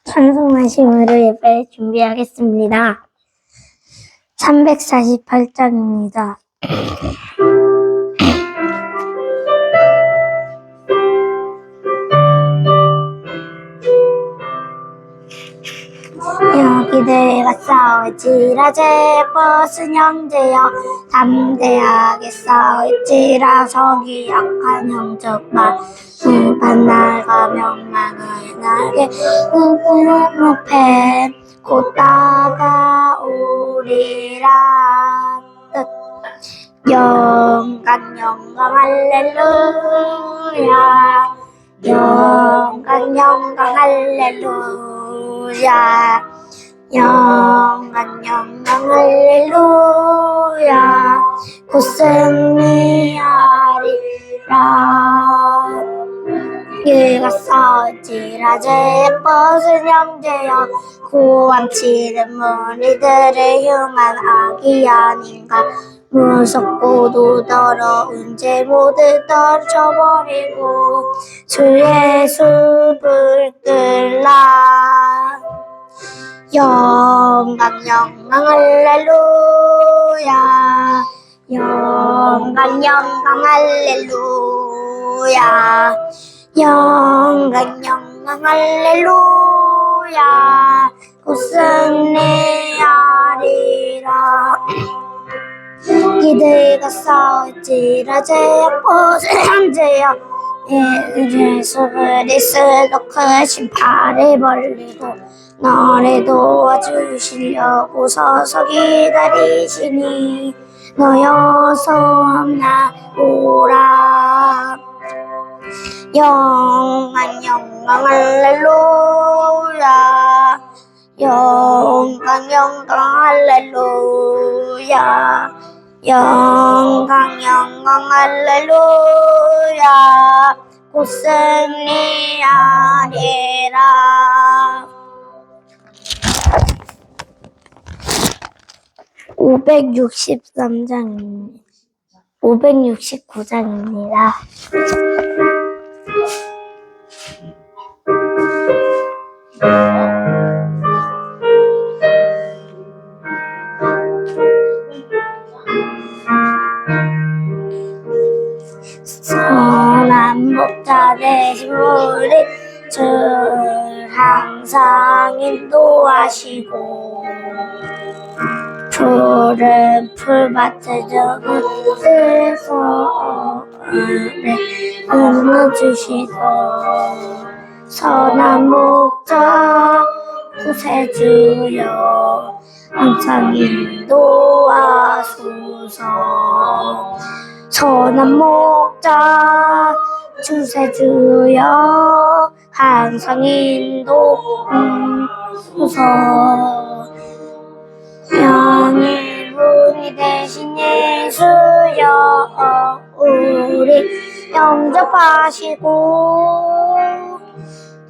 찬송하심으로 예배를 준비하겠습니다. 348장입니다. 여기들과 싸울지라 제벗은 형제여 담대하게 싸울지라 적이 약한 형적만 반날과 명망을 날개 누구는 높에 곧 다가오리라 뜻 영광 할렐루야 영광 할렐루야 영광 할렐루야 곧 승리하리라 그가 싸울지라 제벗은 형제여 고함치는 무리들의 흉한 악이 아닌가 무섭고도 더러운 죄 모두 떨쳐버리고 주의 숲을 끌라 영광 할렐루야 영광 할렐루야 영광 할렐루야 곧 승리하리라 이들과 싸울지라 제벗은 형제여 예수 그리스도 크신 팔을 벌리고 너를 도와주시려고 서서 기다리시니 너여서 나오라 영광 할렐루야 영광 할렐루야 영광 할렐루야 곧 승리하리라 569장입니다. 선한 목자 되신 우리 주 항상 인도하시고 푸른 풀밭에 적으셔서 안아주시고 선한 목자 구세주여 항상 인도하소서 선한 목자 구세주여 항상 인도하소서 영의 분이 되신 예수여 우리 영접하시고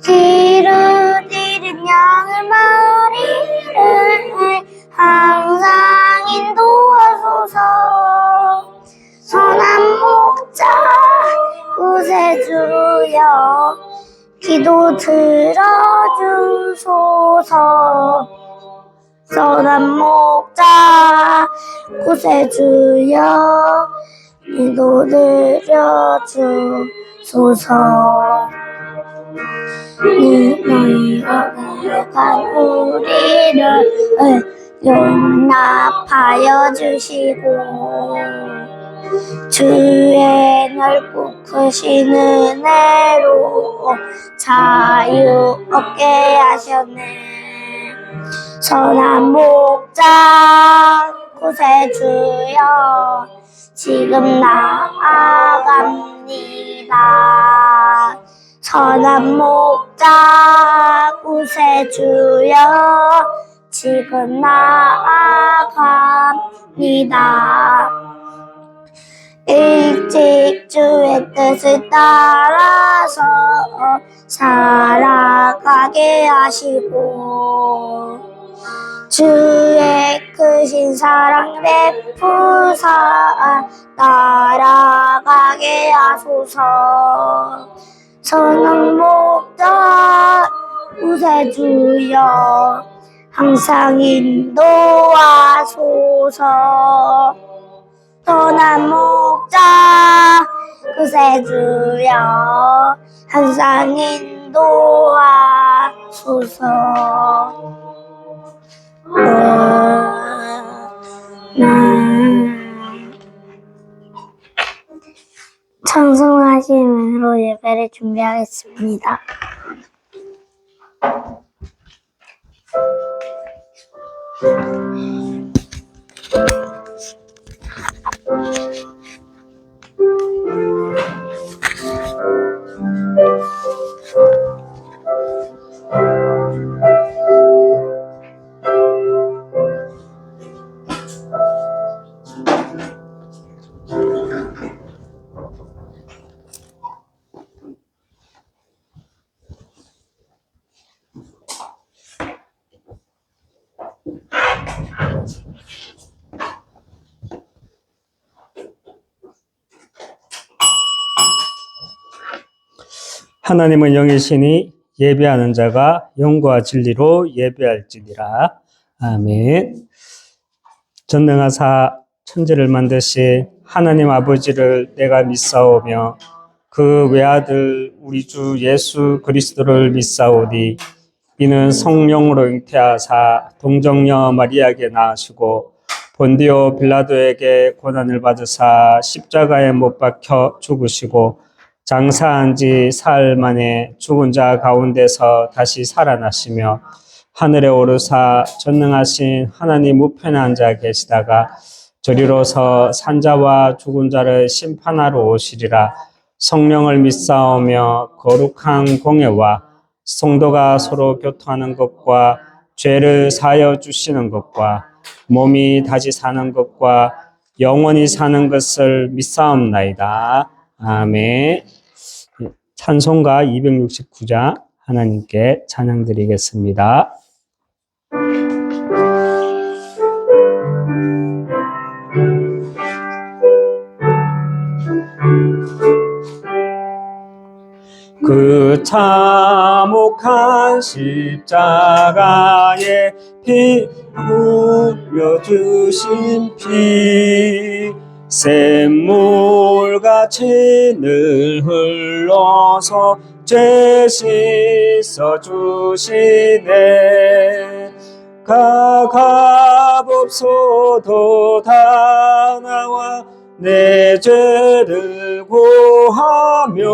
길을 잃은 양을 마리를 항상 인도하소서 선한 목자 구세주여 기도 들어주소서 선한 목자 구세주여 기도 들어주소서 너희가 거룩한 우리를 용납하여 주시고 주의 넓고 크신 은혜로 자유 얻게 하셨네 선한 목자 구세주여 지금 나아갑니다 선한 목자 구세주여 지금 나아갑니다 일찍 주의 뜻을 따라서 살아가게 하시고 주의 크신 사랑 베푸사 따라가게 하소서 선한 목자 구세주여 항상 인도하소서. 떠난 목자 구세주여 항상 인도하소서. 찬송하시므로 예배를 준비하겠습니다. 하나님은 영이시니 예배하는 자가 영과 진리로 예배할지니라. 아멘. 전능하사 천지를 만드신 하나님 아버지를 내가 믿사오며 그 외아들 우리 주 예수 그리스도를 믿사오니 이는 성령으로 잉태하사 동정녀 마리아에게 낳으시고 본디오 빌라도에게 고난을 받으사 십자가에 못 박혀 죽으시고 장사한 지 사흘 만에 죽은 자 가운데서 다시 살아나시며 하늘에 오르사 전능하신 하나님 우편에 앉아 계시다가 저리로서 산자와 죽은 자를 심판하러 오시리라. 성령을 믿사오며 거룩한 공예와 성도가 서로 교통하는 것과 죄를 사하여 주시는 것과 몸이 다시 사는 것과 영원히 사는 것을 믿사옵나이다. 아멘. 찬송가 269장 하나님께 찬양드리겠습니다. 그 참혹한 십자가에 피 흘려주신 피 샘물같이 늘 흘러서 죄 씻어주시네. 가값없어도 다 나와 내 죄를 고하면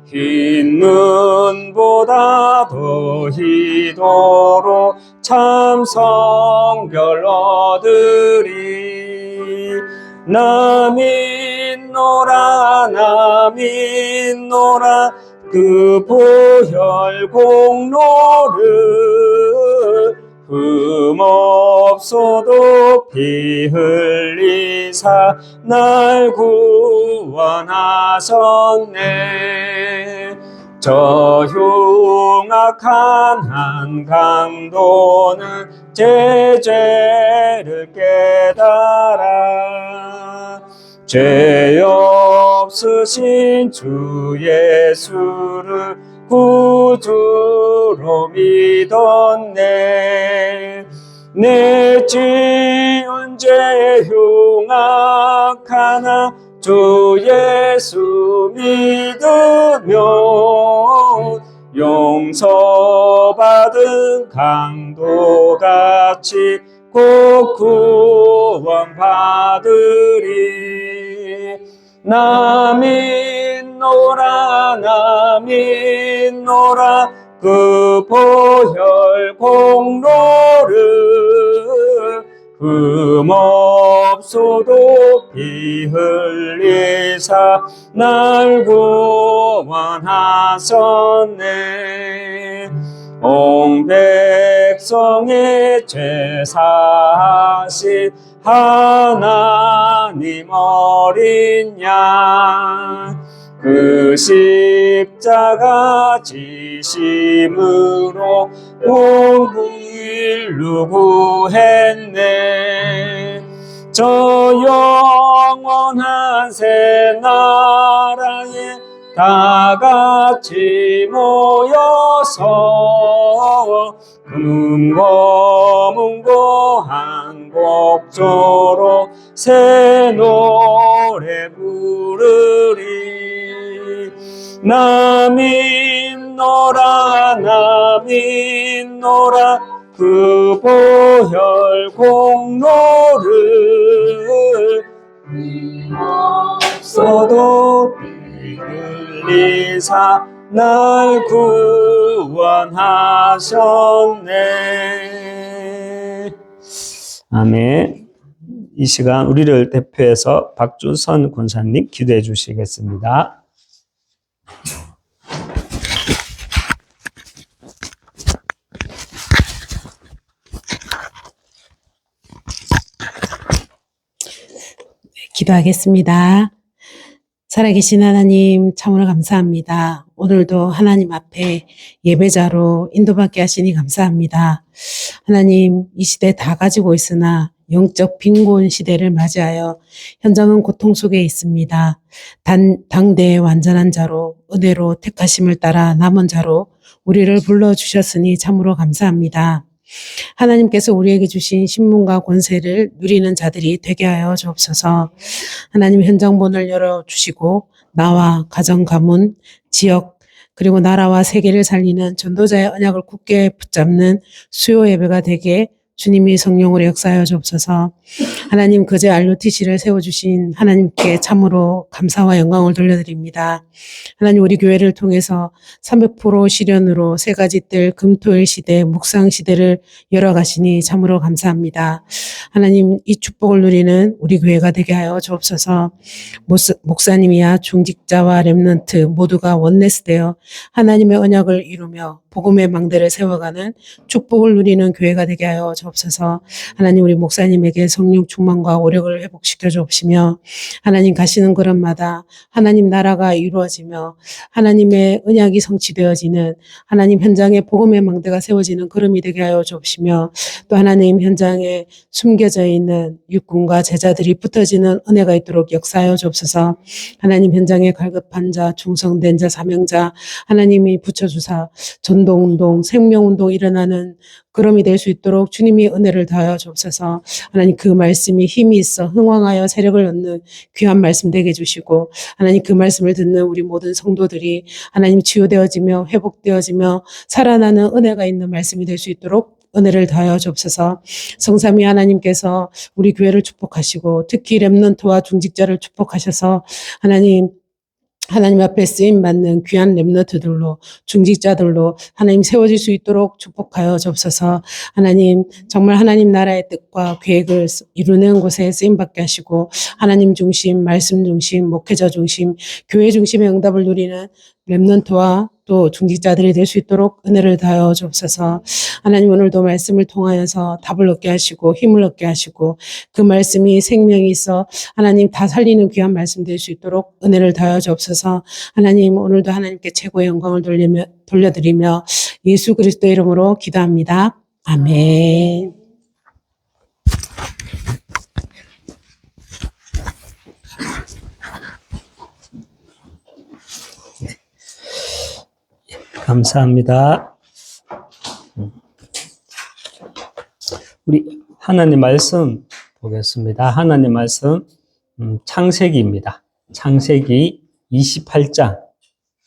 흰 눈보다 더 희도록 참 성결 얻으리. 나 믿노라 나 믿노라 그 보혈 공로를 흠없어도 피 흘리사 날 구원하셨네. 저 흉악한 한강도는 제 죄를 깨달아 죄 없으신 주 예수를 구주로 믿었네. 내 지은 죄 흉악하나 주 예수 믿으면 용서받은 강도같이 꼭 구원받으리. 나 믿노라 나 믿노라 그 보혈 공로를 흠없어도 피 흘리사 날 구원하셨네. 온 백성의 죄 사하신 하나님 어린 양 그 십자가 지심으로 온 인류 구했네. 저 영원한 새 나라에 다 같이 모여서 하셔서 금고문고한 곡조로 새 노래 부르리. 남인노라 남인노라 그 보혈 공로를 써도 피 흘리사 날 구원하셨네. 아멘. 이 시간 우리를 대표해서 박준선 권사님 기도해 주시겠습니다. 기도하겠습니다. 살아계신 하나님 참으로 감사합니다. 오늘도 하나님 앞에 예배자로 인도받게 하시니 감사합니다. 하나님 이 시대 다 가지고 있으나 영적 빈곤 시대를 맞이하여 현장은 고통 속에 있습니다. 당대의 완전한 자로 은혜로 택하심을 따라 남은 자로 우리를 불러주셨으니 참으로 감사합니다. 하나님께서 우리에게 주신 신문과 권세를 누리는 자들이 되게 하여 주옵소서. 하나님 현장문을 열어주시고 나와 가정, 가문, 지역 그리고 나라와 세계를 살리는 전도자의 언약을 굳게 붙잡는 수요 예배가 되게 주님이 성령으로 역사하여 주옵소서. 하나님 그제 RUTC를 세워주신 하나님께 참으로 감사와 영광을 돌려드립니다. 하나님 우리 교회를 통해서 300% 실현으로 세 가지 뜰 금토일 시대, 묵상 시대를 열어가시니 참으로 감사합니다. 하나님 이 축복을 누리는 우리 교회가 되게 하여 주옵소서. 목사님이야 중직자와 렘넌트 모두가 원내스되어 하나님의 언약을 이루며 복음의 망대를 세워가는 축복을 누리는 교회가 되게 하여 주옵소서. 하나님 우리 목사님에게 성령 충만과 오력을 회복시켜 주옵시며 하나님 가시는 걸음마다 하나님 나라가 이루어지며 하나님의 언약이 성취되어지는 하나님 현장에 복음의 망대가 세워지는 걸음이 되게 하여 주옵시며 또 하나님 현장에 숨겨져 있는 육군과 제자들이 붙어지는 은혜가 있도록 역사하여 주옵소서. 하나님 현장에 갈급한 자, 충성된 자, 사명자 하나님이 붙여주사 전도운동, 생명운동 일어나는 걸음이 될 수 있도록 주님이 은혜를 더하여 주옵소서. 하나님 그 말씀이 힘이 있어 흥왕하여 세력을 얻는 귀한 말씀 되게 해주시고 하나님 그 말씀을 듣는 우리 모든 성도들이 하나님 치유되어지며 회복되어지며 살아나는 은혜가 있는 말씀이 될 수 있도록 은혜를 더하여 주옵소서. 성삼위 하나님께서 우리 교회를 축복하시고 특히 렘넌트와 중직자를 축복하셔서 하나님 앞에 쓰임받는 귀한 렘넌트들로 중직자들로 하나님 세워질 수 있도록 축복하여 주옵소서. 하나님 정말 하나님 나라의 뜻과 계획을 이루는 곳에 쓰임받게 하시고 하나님 중심, 말씀 중심, 목회자 중심, 교회 중심의 응답을 누리는 렘넌트와 또 중직자들이 될 수 있도록 은혜를 다하여 주옵소서. 하나님 오늘도 말씀을 통하여서 답을 얻게 하시고 힘을 얻게 하시고 그 말씀이 생명이 있어 하나님 다 살리는 귀한 말씀 될 수 있도록 은혜를 다하여 주옵소서. 하나님 오늘도 하나님께 최고의 영광을 돌려드리며 예수 그리스도 이름으로 기도합니다. 아멘. 감사합니다. 우리 하나님 말씀 보겠습니다. 하나님 말씀 창세기입니다. 창세기 28장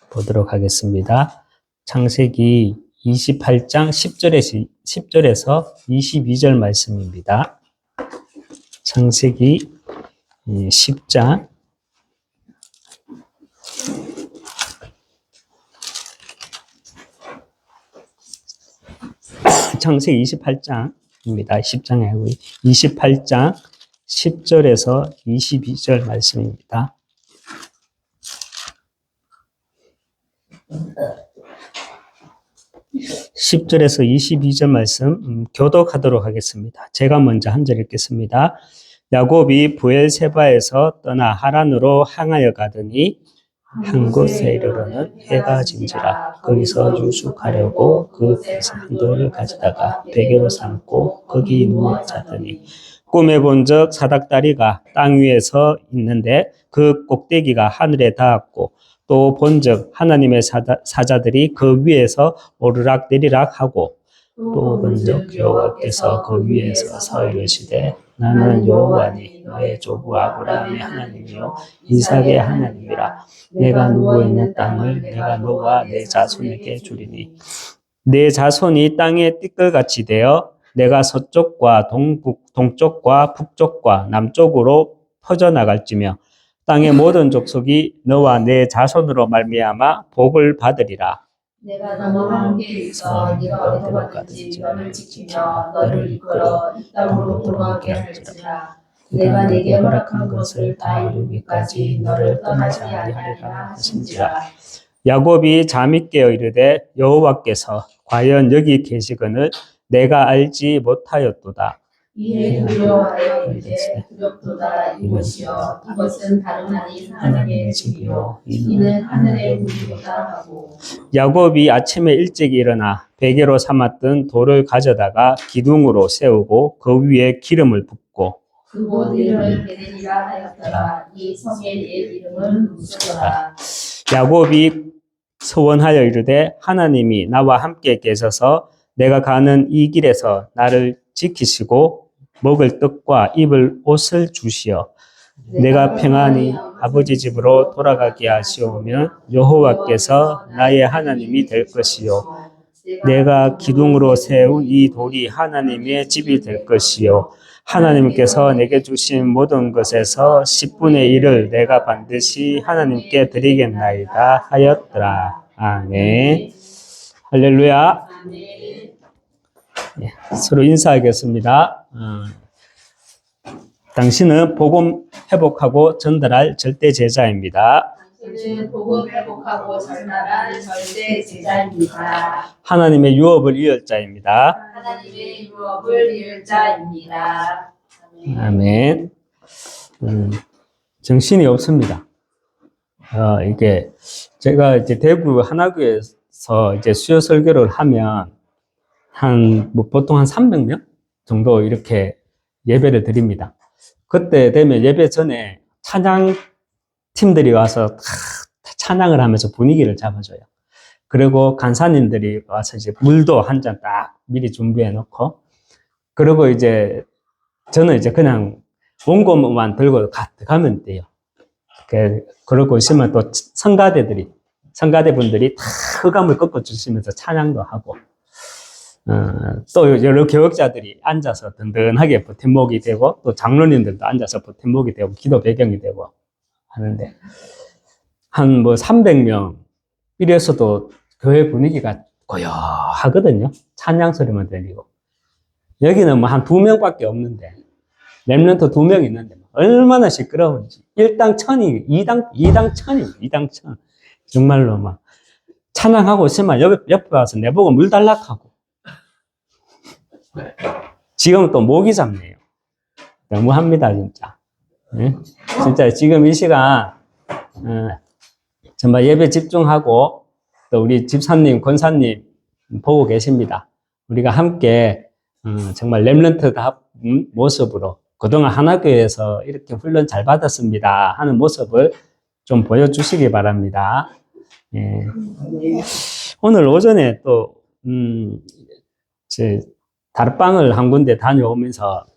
보도록 하겠습니다. 창세기 28장 10절에서 22절 말씀입니다. 창세기 10장 창세기 28장입니다. 10장에 하고 28장 10절에서 22절 말씀입니다. (10절에서 22절) 말씀 교독하도록 하겠습니다. 제가 먼저 한 절 읽겠습니다. 야곱이 브엘세바에서 떠나 하란으로 항하여 가더니 한 곳에 이르러는 해가 진지라. 거기서 유숙하려고 그 뱃에 한 돌을 가져다가 베개로 삼고 거기 누워 자더니 꿈에 본적 사닥다리가 땅 위에서 있는데 그 꼭대기가 하늘에 닿았고 또 본즉 하나님의 사자들이 그 위에서 오르락 내리락 하고 또 본즉 여호와께서 그 위에서 서 이르시되 나는 여호와니 너의 조부 아브라함의 하나님이요 이삭의 하나님이라. 내가 누워 있는 땅을 내가 너와 내 자손에게 주리니 내 자손이 땅의 띠끌같이 되어 내가 서쪽과 동쪽과 북쪽과 남쪽으로 퍼져나갈지며 땅의 모든 족속이 너와 내 자손으로 말미암아 복을 받으리라. 내가 너와 함께 있어 네가 어디로 가든지 너를 지키며 너를 이끌어 이 땅으로 돌아오게 할지라. 내가 네게 허락한 것을 다 이루기까지 너를 떠나지 아니하리라 하신지라. 야곱이 잠이 깨어 이르되 여호와께서 과연 여기 계시거늘 내가 알지 못하였도다. 이에 두려워하여 이르되 두렵도다. 이곳이여 이것은 다름 아닌 하나님의 집이요 이는 하늘의 문이로다 하고. 야곱이 아침에 일찍 일어나 베개로 삼았던 돌을 가져다가 기둥으로 세우고 그 위에 기름을 붓고 그곳 이름을 베델이라 하였더라. 이 성의 옛 이름은 루스더라. 야곱이 서원하여 이르되 하나님이 나와 함께 계셔서 내가 가는 이 길에서 나를 지키시고 먹을 떡과 입을 옷을 주시어 내가 평안히 아버지 집으로 돌아가게 하시오면 여호와께서 나의 하나님이 될 것이요 내가 기둥으로 세운 이 돌이 하나님의 집이 될 것이요 하나님께서 내게 주신 모든 것에서 10분의 1을 내가 반드시 하나님께 드리겠나이다 하였더라. 아멘. 할렐루야. 예, 서로 인사하겠습니다. 당신은 복음 회복하고 전달할 절대 제자입니다. 당신은 복음 회복하고 전달할 절대 제자입니다. 하나님의 유업을 이을 자입니다. 하나님의 유업을 이을 자입니다. 아멘. 정신이 없습니다. 이게 제가 이제 대구 하나교에서 이제 수요 설교를 하면 보통 한 300명 정도 이렇게 예배를 드립니다. 그때 되면 예배 전에 찬양 팀들이 와서 다 찬양을 하면서 분위기를 잡아줘요. 그리고 간사님들이 와서 이제 물도 한 잔 딱 미리 준비해 놓고, 그리고 이제 저는 이제 그냥 원고만 들고 가면 돼요. 그러고 있으면 또 성가대분들이 다 흑암을 꺾어 주시면서 찬양도 하고, 또 여러 교역자들이 앉아서 든든하게 버팀목이 되고, 또 장로님들도 앉아서 버팀목이 되고, 기도 배경이 되고 하는데, 한 300명, 이래서도 교회 분위기가 고요하거든요. 찬양 소리만 들리고. 여기는 한 2명밖에 없는데, 렘넌트 2명 있는데, 얼마나 시끄러운지. 1당 1000이, 2당 1000이에요. 2당 1000. 정말로 막, 찬양하고 있으면 옆에 와서 내보고 물 달락하고. 지금 또 모기 잡네요. 너무합니다, 진짜. 네? 진짜 지금 이 시간, 정말 예배 집중하고, 또 우리 집사님, 권사님 보고 계십니다. 우리가 함께, 정말 렘넌트다운 모습으로, 그동안 하나교회에서 이렇게 훈련 잘 받았습니다 하는 모습을 좀 보여주시기 바랍니다. 예. 오늘 오전에 또, 다락방을 한 군데 다녀오면서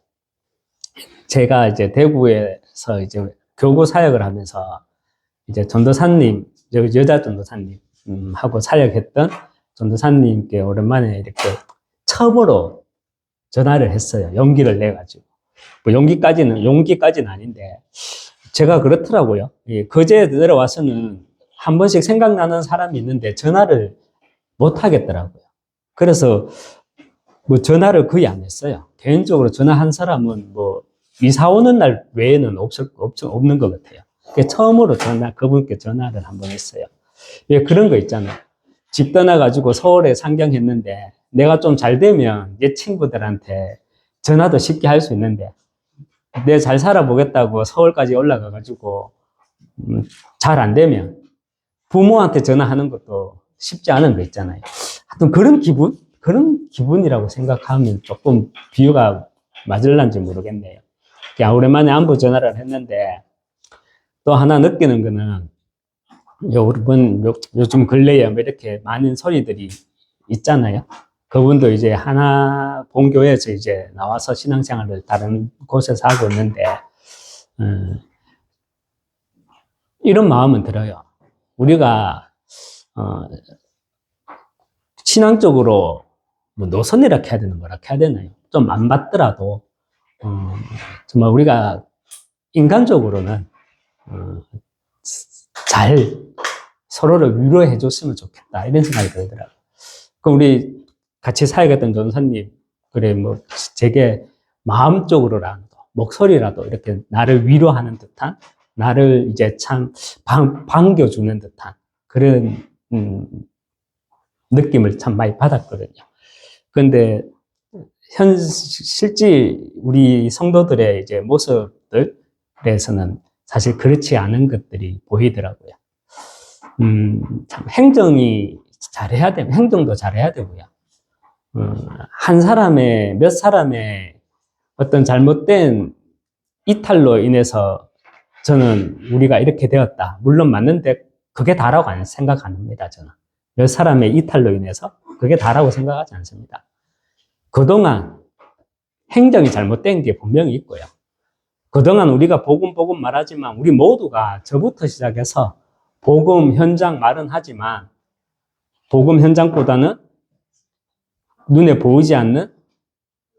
제가 이제 대구에서 이제 교구 사역을 하면서 이제 전도사님, 여자 전도사님, 하고 사역했던 전도사님께 오랜만에 이렇게 처음으로 전화를 했어요. 용기를 내가지고. 뭐 용기까지는 아닌데, 제가 그렇더라고요. 거제에 내려와서는 한 번씩 생각나는 사람이 있는데 전화를 못 하겠더라고요. 그래서 뭐 전화를 거의 안 했어요. 개인적으로 전화한 사람은 뭐 이사 오는 날 외에는 없는 것 같아요. 처음으로 그분께 전화를 한 번 했어요. 왜 그런 거 있잖아요. 집 떠나가지고 서울에 상경했는데 내가 좀 잘 되면 내 친구들한테 전화도 쉽게 할 수 있는데, 내가 잘 살아보겠다고 서울까지 올라가가지고 잘 안 되면 부모한테 전화하는 것도 쉽지 않은 거 있잖아요. 하여튼 그런 기분이라고 생각하면 조금 비유가 맞을란지 모르겠네요. 그냥 오랜만에 안부 전화를 했는데, 또 하나 느끼는 거는 요즘 근래에 뭐 이렇게 많은 소리들이 있잖아요. 그분도 이제 하나 본교에서 이제 나와서 신앙생활을 다른 곳에서 하고 있는데, 이런 마음은 들어요. 우리가, 신앙적으로 뭐 노선이라 해야 되는 거라 해야 되나요? 좀 안 맞더라도, 정말 우리가 인간적으로는, 잘 서로를 위로해 줬으면 좋겠다. 이런 생각이 들더라고요. 그럼 우리 같이 사역했던 전사님, 그래, 뭐, 제게 마음적으로라도, 목소리라도 이렇게 나를 위로하는 듯한, 나를 이제 참 반겨주는 듯한 그런, 느낌을 참 많이 받았거든요. 그런데, 실제 우리 성도들의 이제 모습들에서는 사실 그렇지 않은 것들이 보이더라고요. 참 행정이 잘해야 되고, 행정도 잘해야 되고요. 한 사람의, 몇 사람의 어떤 잘못된 이탈로 인해서 저는 우리가 이렇게 되었다. 물론 맞는데 그게 다라고 생각 안 합니다, 저는. 몇 사람의 이탈로 인해서 그게 다라고 생각하지 않습니다. 그동안 행정이 잘못된 게 분명히 있고요. 그동안 우리가 복음 말하지만 우리 모두가 저부터 시작해서 복음 현장 말은 하지만 복음 현장보다는 눈에 보이지 않는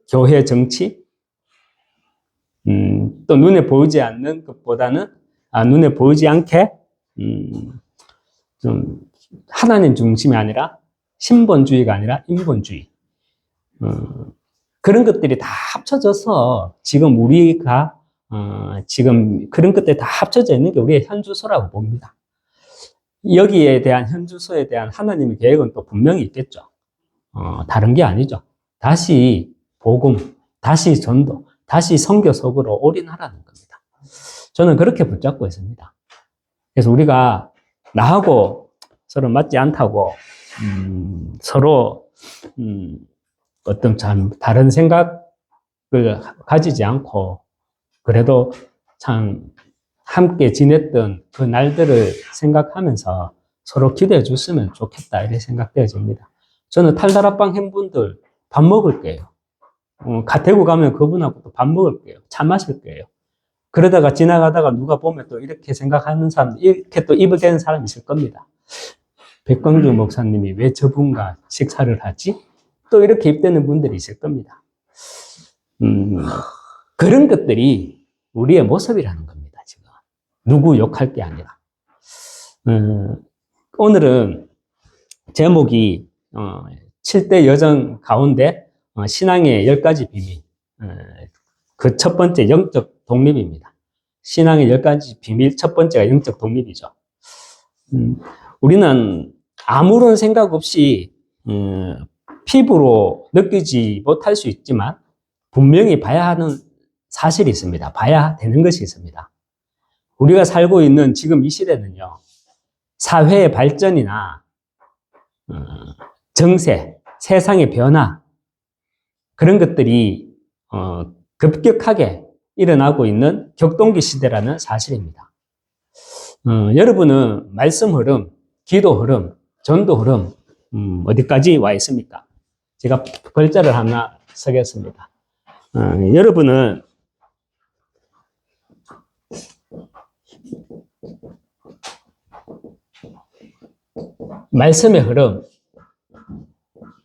교회 정치, 또 눈에 보이지 않는 것보다는, 눈에 보이지 않게, 좀, 하나님 중심이 아니라, 신본주의가 아니라 인본주의. 그런 것들이 다 합쳐져서 지금 우리가, 지금 그런 것들이 다 합쳐져 있는 게 우리의 현주소라고 봅니다. 여기에 대한 현주소에 대한 하나님의 계획은 또 분명히 있겠죠. 다른 게 아니죠. 다시 복음, 다시 전도, 다시 선교 속으로 올인하라는 겁니다. 저는 그렇게 붙잡고 있습니다. 그래서 우리가 나하고 서로 맞지 않다고 서로 어떤 참 다른 생각을 가지지 않고 그래도 참 함께 지냈던 그 날들을 생각하면서 서로 기대해 줬으면 좋겠다 이렇게 생각되어집니다. 저는 탈다락방 햄분들 밥 먹을게요. 대구 가면 그분하고 또 밥 먹을게요. 차 마실게요. 그러다가 지나가다가 누가 보면 또 이렇게 생각하는 사람, 이렇게 또 입을 대는 사람이 있을 겁니다. 백광주 목사님이 왜 저분과 식사를 하지? 또 이렇게 입대는 분들이 있을 겁니다. 그런 것들이 우리의 모습이라는 겁니다, 지금. 누구 욕할 게 아니라. 오늘은 제목이 7대 여정 가운데 신앙의 10가지 비밀. 그 첫 번째 영적 독립입니다. 신앙의 10가지 비밀 첫 번째가 영적 독립이죠. 우리는 아무런 생각 없이 피부로 느끼지 못할 수 있지만 분명히 봐야 하는 사실이 있습니다. 봐야 되는 것이 있습니다. 우리가 살고 있는 지금 이 시대는요. 사회의 발전이나 정세, 세상의 변화 그런 것들이 급격하게 일어나고 있는 격동기 시대라는 사실입니다. 여러분은 말씀 흐름, 기도 흐름, 전도 흐름 어디까지 와 있습니까? 제가 글자를 하나 쓰겠습니다. 여러분은 말씀의 흐름,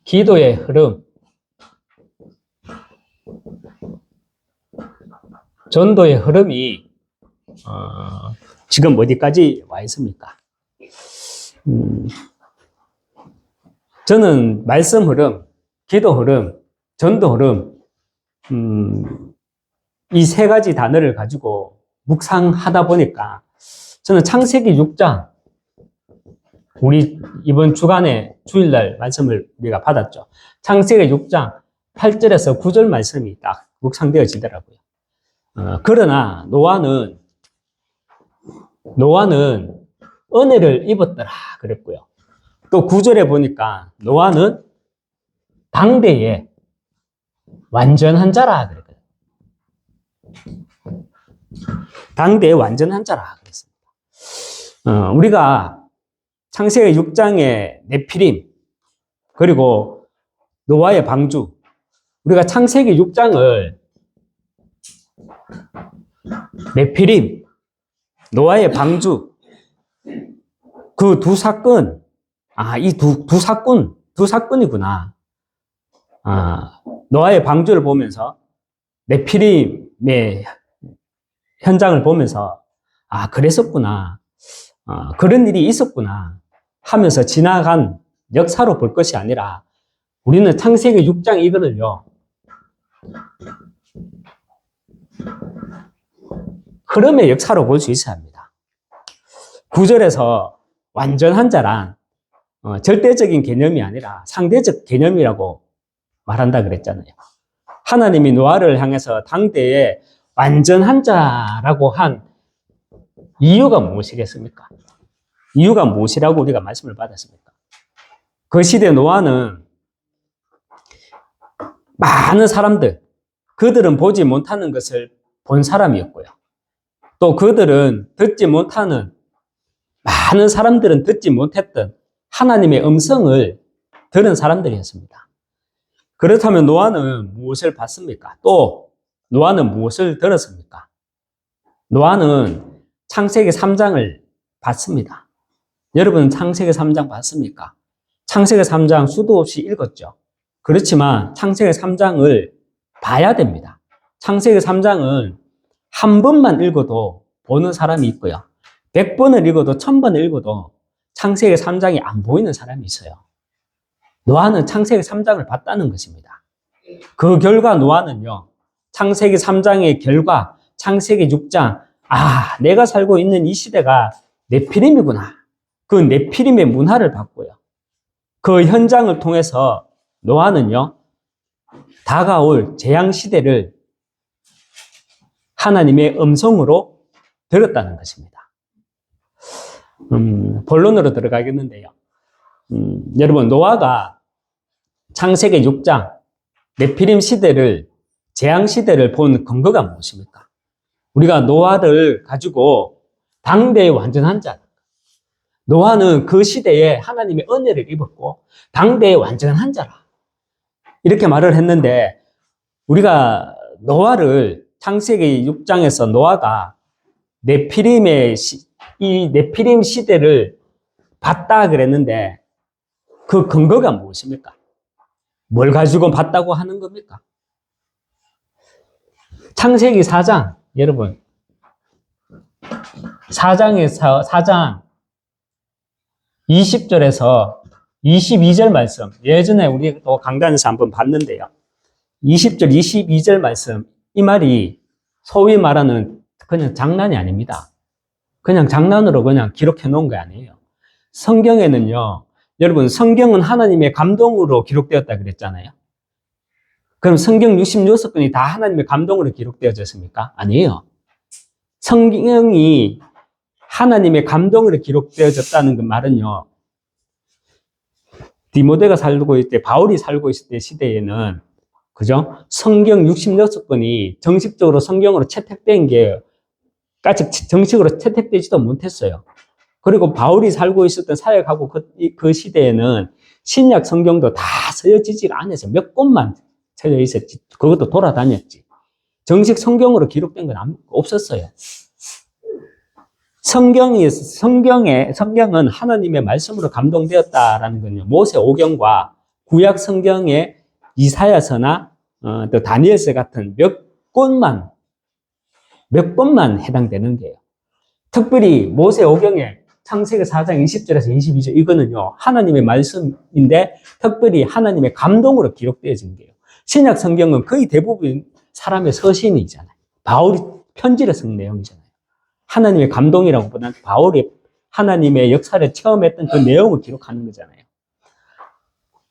기도의 흐름, 전도의 흐름이 지금 어디까지 와 있습니까? 저는 말씀 흐름, 기도 흐름, 전도 흐름 이 세 가지 단어를 가지고 묵상하다 보니까 저는 창세기 6장 우리 이번 주간에 주일날 말씀을 우리가 받았죠. 창세기 6장 8절에서 9절 말씀이 딱 묵상되어지더라고요. 그러나 노아는 은혜를 입었더라 그랬고요. 또 9절에 보니까 노아는 당대에 완전한 자라 그랬거든요. 당대에 완전한 자라 그랬습니다. 우리가 창세기 6장의 네피림, 그리고 노아의 방주. 우리가 창세기 6장을 네피림, 노아의 방주, 그 두 사건, 이 두 사건이구나. 노아의 방주를 보면서 네피림의 현장을 보면서 그랬었구나. 그런 일이 있었구나 하면서 지나간 역사로 볼 것이 아니라 우리는 창세기 6장 이거를요, 흐름의 역사로 볼 수 있어야 합니다. 9절에서 완전한 자란 절대적인 개념이 아니라 상대적 개념이라고 말한다 그랬잖아요. 하나님이 노아를 향해서 당대에 완전한 자라고 한 이유가 무엇이겠습니까? 이유가 무엇이라고 우리가 말씀을 받았습니까? 그 시대 노아는 많은 사람들, 그들은 보지 못하는 것을 본 사람이었고요. 또 그들은 듣지 못하는, 많은 사람들은 듣지 못했던 하나님의 음성을 들은 사람들이었습니다. 그렇다면 노아는 무엇을 봤습니까? 또 노아는 무엇을 들었습니까? 노아는 창세기 3장을 봤습니다. 여러분 창세기 3장 봤습니까? 창세기 3장 수도 없이 읽었죠. 그렇지만 창세기 3장을 봐야 됩니다. 창세기 3장은 한 번만 읽어도 보는 사람이 있고요. 100번을 읽어도 1000번을 읽어도 창세기 3장이 안 보이는 사람이 있어요. 노아는 창세기 3장을 봤다는 것입니다. 그 결과 노아는요, 창세기 3장의 결과, 창세기 6장, 내가 살고 있는 이 시대가 네피림이구나. 그 네피림의 문화를 봤고요. 그 현장을 통해서 노아는요, 다가올 재앙시대를 하나님의 음성으로 들었다는 것입니다. 본론으로 들어가겠는데요. 여러분, 노아가 창세기 6장 네피림 시대를, 재앙시대를 본 근거가 무엇입니까? 우리가 노아를 가지고 당대의 완전한 자, 노아는 그 시대에 하나님의 은혜를 입었고 당대의 완전한 자라, 이렇게 말을 했는데, 우리가 노아를 창세기 6장에서 노아가 이 네피림 시대를 봤다 그랬는데 그 근거가 무엇입니까? 뭘 가지고 봤다고 하는 겁니까? 창세기 4장, 여러분 4장 20절에서 22절 말씀, 예전에 우리 또 강단에서 한번 봤는데요. 20절, 22절 말씀, 이 말이 소위 말하는 그냥 장난이 아닙니다. 그냥 장난으로 그냥 기록해 놓은 게 아니에요. 성경에는요, 여러분 성경은 하나님의 감동으로 기록되었다 그랬잖아요. 그럼 성경 66권이 다 하나님의 감동으로 기록되어졌습니까? 아니에요. 성경이 하나님의 감동으로 기록되어졌다는 그 말은요, 디모데가 살고 있을 때, 바울이 살고 있을 때 시대에는, 그죠? 성경 66권이 정식적으로 성경으로 채택된 게 아직 정식으로 채택되지도 못했어요. 그리고 바울이 살고 있었던 사역하고 그 시대에는 신약 성경도 다 쓰여지지가 않아서 몇 권만 써져 있었지. 그것도 돌아다녔지. 정식 성경으로 기록된 건 없었어요. 성경은 하나님의 말씀으로 감동되었다라는 건요, 모세 오경과 구약 성경의 이사야서나 또 다니엘서 같은 몇 번만 해당되는 거예요. 특별히 모세 오경의 창세기 4장 20절에서 22절, 이거는요, 하나님의 말씀인데 특별히 하나님의 감동으로 기록되어진 거예요. 신약 성경은 거의 대부분 사람의 서신이잖아요. 바울이 편지를 쓴 내용이잖아요. 하나님의 감동이라고 보다는 바울이 하나님의 역사를 체험했던 그 내용을 기록하는 거잖아요.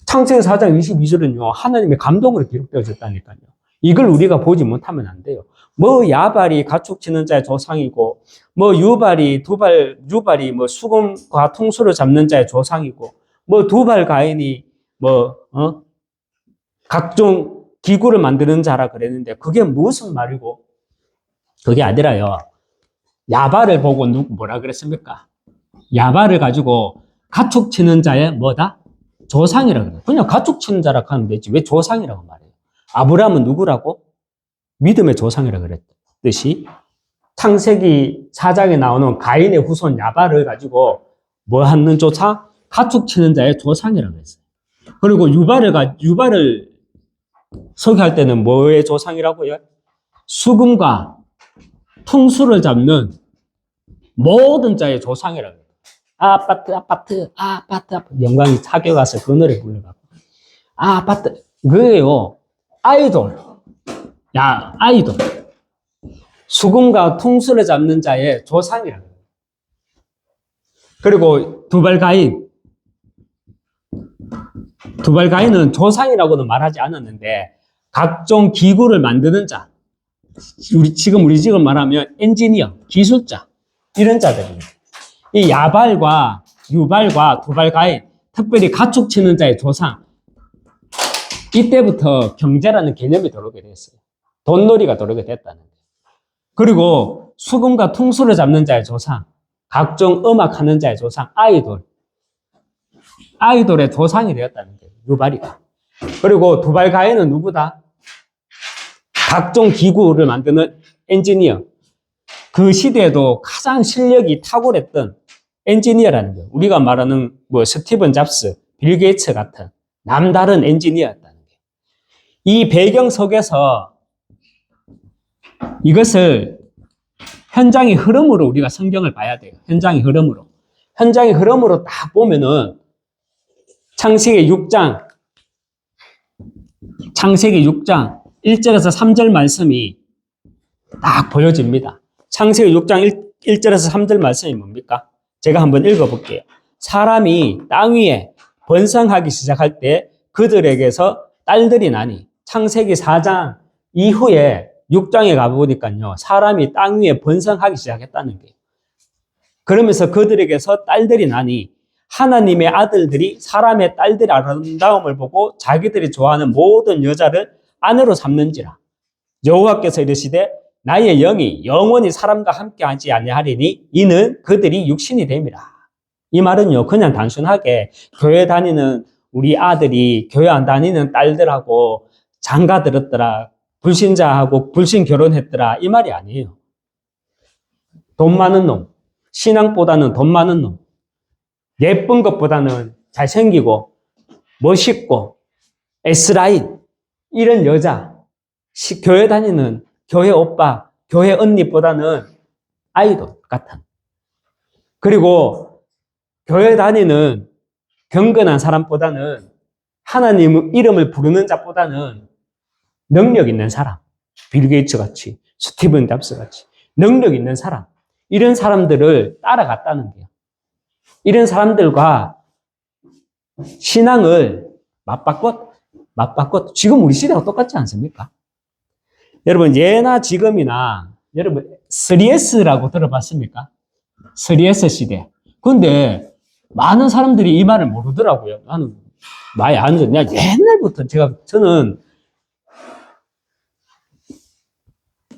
창세기 4장 22절은요, 하나님의 감동으로 기록되어졌다니까요. 이걸 우리가 보지 못하면 안 돼요. 뭐 야발이 가축 치는 자의 조상이고, 뭐 유발이 수금과 통수를 잡는 자의 조상이고, 뭐 두발 가인이 각종 기구를 만드는 자라 그랬는데, 그게 무슨 말이고? 그게 아니라요, 야발을 보고 뭐라 그랬습니까? 야발을 가지고 가축 치는 자의 뭐다? 조상이라고 그래요. 그냥 가축 치는 자라고 하면 되지. 왜 조상이라고 말해요? 아브라함은 누구라고? 믿음의 조상이라고 그랬듯이 창세기 4장에 나오는 가인의 후손 야발을 가지고 뭐 하는 조상? 가축 치는 자의 조상이라고 했어요. 그리고 유발을 소개할 때는 뭐의 조상이라고요? 수금과 퉁수를 잡는 모든 자의 조상이라고 해요. 아파트. 영광이 사겨가서 그 노래 불러가고. 아파트. 그게요. 아이돌. 아이돌. 수금과 퉁수를 잡는 자의 조상이라고 해요. 그리고 두발가인. 두발가인은 조상이라고는 말하지 않았는데 각종 기구를 만드는 자. 우리 지금 말하면 엔지니어, 기술자. 이런 자들입니다. 이 야발과 유발과 두발가인, 특별히 가축 치는 자의 조상. 이때부터 경제라는 개념이 들어오게 됐어요. 돈놀이가 들어오게 됐다는 거예요. 그리고 수금과 퉁수를 잡는 자의 조상, 각종 음악하는 자의 조상, 아이돌의 조상이 되었다는 거예요. 유발이가. 그리고 두발가인은 누구다? 각종 기구를 만드는 엔지니어. 그 시대에도 가장 실력이 탁월했던 엔지니어라는 거예요. 우리가 말하는 스티븐 잡스, 빌 게이츠 같은 남다른 엔지니어였다는 거예요. 이 배경 속에서 이것을 현장의 흐름으로 우리가 성경을 봐야 돼요. 현장의 흐름으로 딱 보면은 창세기 6장 1절에서 3절 말씀이 딱 보여집니다. 창세기 6장 1절에서 3절 말씀이 뭡니까? 제가 한번 읽어볼게요. 사람이 땅 위에 번성하기 시작할 때 그들에게서 딸들이 나니, 창세기 4장 이후에 6장에 가보니까요, 사람이 땅 위에 번성하기 시작했다는 거예요. 그러면서 그들에게서 딸들이 나니 하나님의 아들들이 사람의 딸들의 아름다움을 보고 자기들이 좋아하는 모든 여자를 아내로 삼는지라. 여호와께서 이르시되 나의 영이 영원히 사람과 함께하지 아니하리니 이는 그들이 육신이 됨이라. 이 말은요, 그냥 단순하게 교회 다니는 우리 아들이 교회 안 다니는 딸들하고 장가 들었더라, 불신자하고 불신 결혼했더라, 이 말이 아니에요. 돈 많은 놈, 신앙보다는 돈 많은 놈, 예쁜 것보다는 잘생기고 멋있고 S라인, 이런 여자, 교회 다니는 교회 오빠, 교회 언니보다는 아이돌 같은, 그리고 교회 다니는 경건한 사람보다는 하나님 이름을 부르는 자보다는 능력 있는 사람, 빌 게이츠 같이, 스티븐 잡스 같이 능력 있는 사람, 이런 사람들을 따라갔다는 거예요. 이런 사람들과 신앙을 맞바꿨 지금 우리 시대가 똑같지 않습니까? 여러분, 예나 지금이나 여러분 3S라고 들어봤습니까? 3S 시대. 근데 많은 사람들이 이 말을 모르더라고요. 나는 많이 안 듣냐. 옛날부터 저는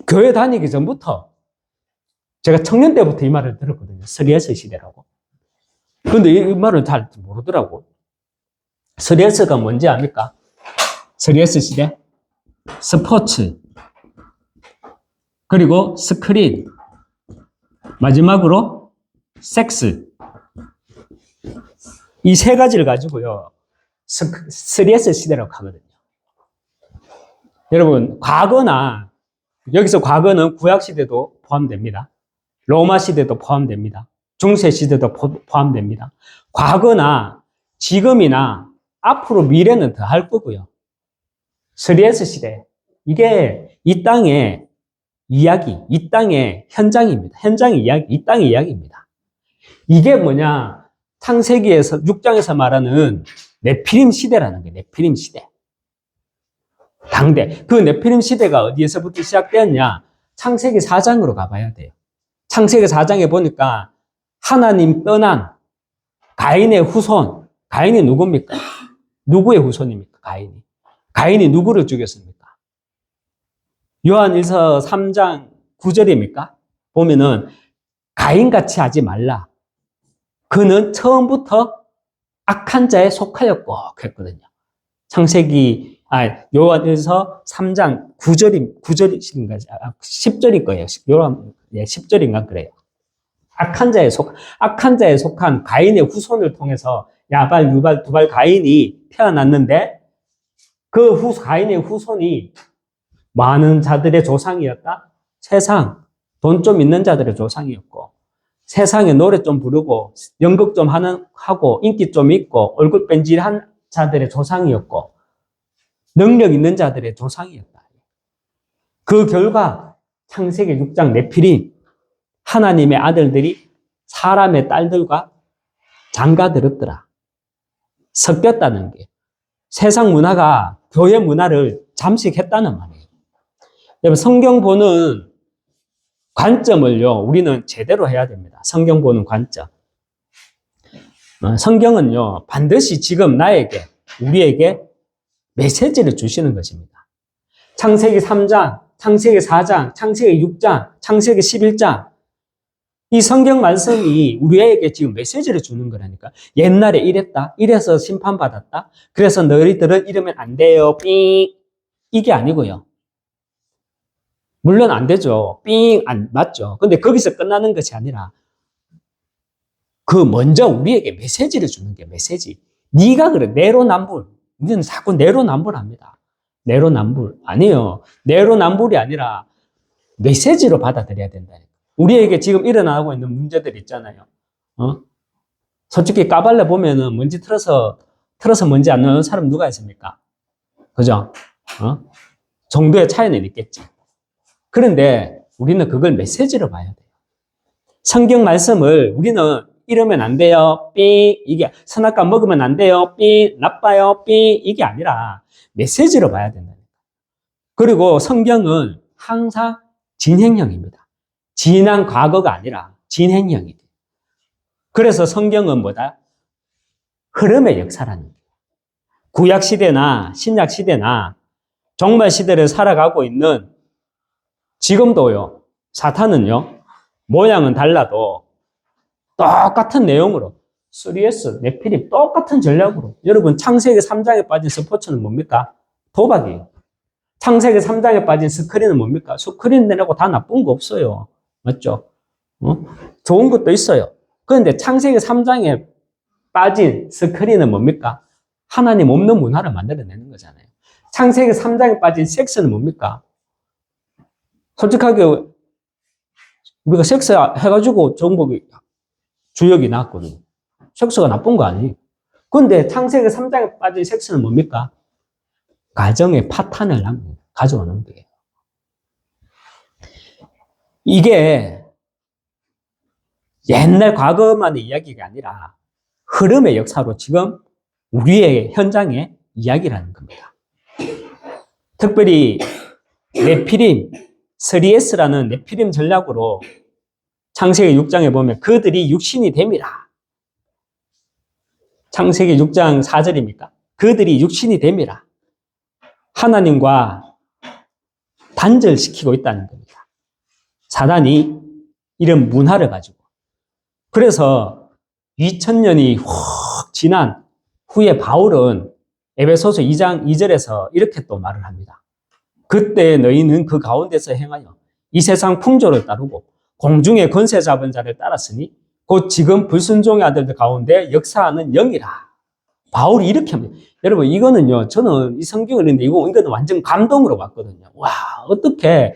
교회 다니기 전부터 제가 청년 때부터 이 말을 들었거든요. 3S 시대라고. 근데 이 말을 잘 모르더라고. 3S가 뭔지 압니까? 3S 시대? 스포츠, 그리고 스크린, 마지막으로 섹스. 이 세 가지를 가지고요, 3S 시대라고 하거든요. 여러분, 과거나, 여기서 과거는 구약시대도 포함됩니다. 로마 시대도 포함됩니다. 중세 시대도 포함됩니다. 과거나 지금이나 앞으로 미래는 더 할 거고요. 3S 시대. 이게 이 땅의 이야기, 이 땅의 현장입니다. 현장의 이야기, 이 땅의 이야기입니다. 이게 뭐냐? 창세기에서 6장에서 말하는 네피림 시대라는 거예요. 네피림 시대. 당대. 그 네피림 시대가 어디에서부터 시작되었냐? 창세기 4장으로 가봐야 돼요. 창세기 4장에 보니까 하나님 떠난 가인의 후손. 가인이 누굽니까? 누구의 후손입니까? 가인이 누구를 죽였습니까? 요한일서 3장 9절입니까? 보면은 가인같이 하지 말라. 그는 처음부터 악한 자에 속하였고 했거든요. 창세기 요한에서 3장 9절인가 10절일 거예요. 요한 10절인가 그래요. 악한 자에 속한 가인의 후손을 통해서 야발, 유발, 두발 가인이 태어났는데 그 가인의 후손이 많은 자들의 조상이었다. 세상 돈 좀 있는 자들의 조상이었고 세상에 노래 좀 부르고 연극 좀 하고 인기 좀 있고 얼굴 뺀질한 자들의 조상이었고 능력 있는 자들의 조상이었다. 그 결과 창세기 6장 네피림 하나님의 아들들이 사람의 딸들과 장가들었더라. 섞였다는 게 세상 문화가 교회 문화를 잠식했다는 말이에요. 여러분 성경 보는 관점을요 우리는 제대로 해야 됩니다. 성경 보는 관점. 성경은요 반드시 지금 나에게 우리에게 메시지를 주시는 것입니다. 창세기 3장, 창세기 4장, 창세기 6장, 창세기 11장 이 성경 말씀이 우리에게 지금 메시지를 주는 거라니까. 옛날에 이랬다. 이래서 심판받았다. 그래서 너희들은 이러면 안 돼요. 삥. 이게 아니고요. 물론 안 되죠. 삥. 안 맞죠. 근데 거기서 끝나는 것이 아니라 그 먼저 우리에게 메시지를 주는 게 메시지. 네가 그래. 내로남불. 우리는 자꾸 내로남불합니다. 내로남불. 아니에요. 내로남불이 아니라 메시지로 받아들여야 된다니까. 우리에게 지금 일어나고 있는 문제들 있잖아요. 솔직히 까발려 보면은 먼지 틀어서 먼지 안 나는 사람 누가 있습니까? 그죠? 정도의 차이는 있겠지. 그런데 우리는 그걸 메시지로 봐야 돼요. 성경 말씀을 우리는 이러면 안 돼요. 삥. 이게 선악과 먹으면 안 돼요. 삥. 나빠요. 삥. 이게 아니라 메시지로 봐야 된다니까. 그리고 성경은 항상 진행형입니다. 지난 과거가 아니라 진행형이 돼요. 그래서 성경은 뭐다? 흐름의 역사라는 거예요. 구약시대나 신약시대나 종말시대를 살아가고 있는 지금도요. 사탄은요. 모양은 달라도 똑같은 내용으로 3S, 네피림 똑같은 전략으로 여러분 창세기 3장에 빠진 스포츠는 뭡니까? 도박이에요. 창세기 3장에 빠진 스크린은 뭡니까? 스크린 내라고 다 나쁜 거 없어요. 맞죠? 좋은 것도 있어요. 그런데 창세기 3장에 빠진 스크린은 뭡니까? 하나님 없는 문화를 만들어내는 거잖아요. 창세기 3장에 빠진 섹스는 뭡니까? 솔직하게 우리가 섹스 해가지고 정복이 주역이 나왔거든요. 섹스가 나쁜 거 아니에요. 그런데 창세기 3장에 빠진 섹스는 뭡니까? 가정의 파탄을 가져오는 거예요. 이게 옛날 과거만의 이야기가 아니라 흐름의 역사로 지금 우리의 현장의 이야기라는 겁니다. 특별히 네피림, 3S라는 네피림 전략으로 창세기 6장에 보면 그들이 육신이 됨이라. 창세기 6장 4절입니까? 그들이 육신이 됨이라. 하나님과 단절시키고 있다는 겁니다. 사단이 이런 문화를 가지고. 그래서 2000년이 확 지난 후에 바울은 에베소서 2장 2절에서 이렇게 또 말을 합니다. 그때 너희는 그 가운데서 행하여 이 세상 풍조를 따르고 공중의 권세 잡은 자를 따랐으니 곧 지금 불순종의 아들들 가운데 역사하는 영이라. 바울이 이렇게 합니다. 여러분 이거는요. 저는 이 성경을 읽는데 이거는 완전 감동으로 봤거든요. 와 어떻게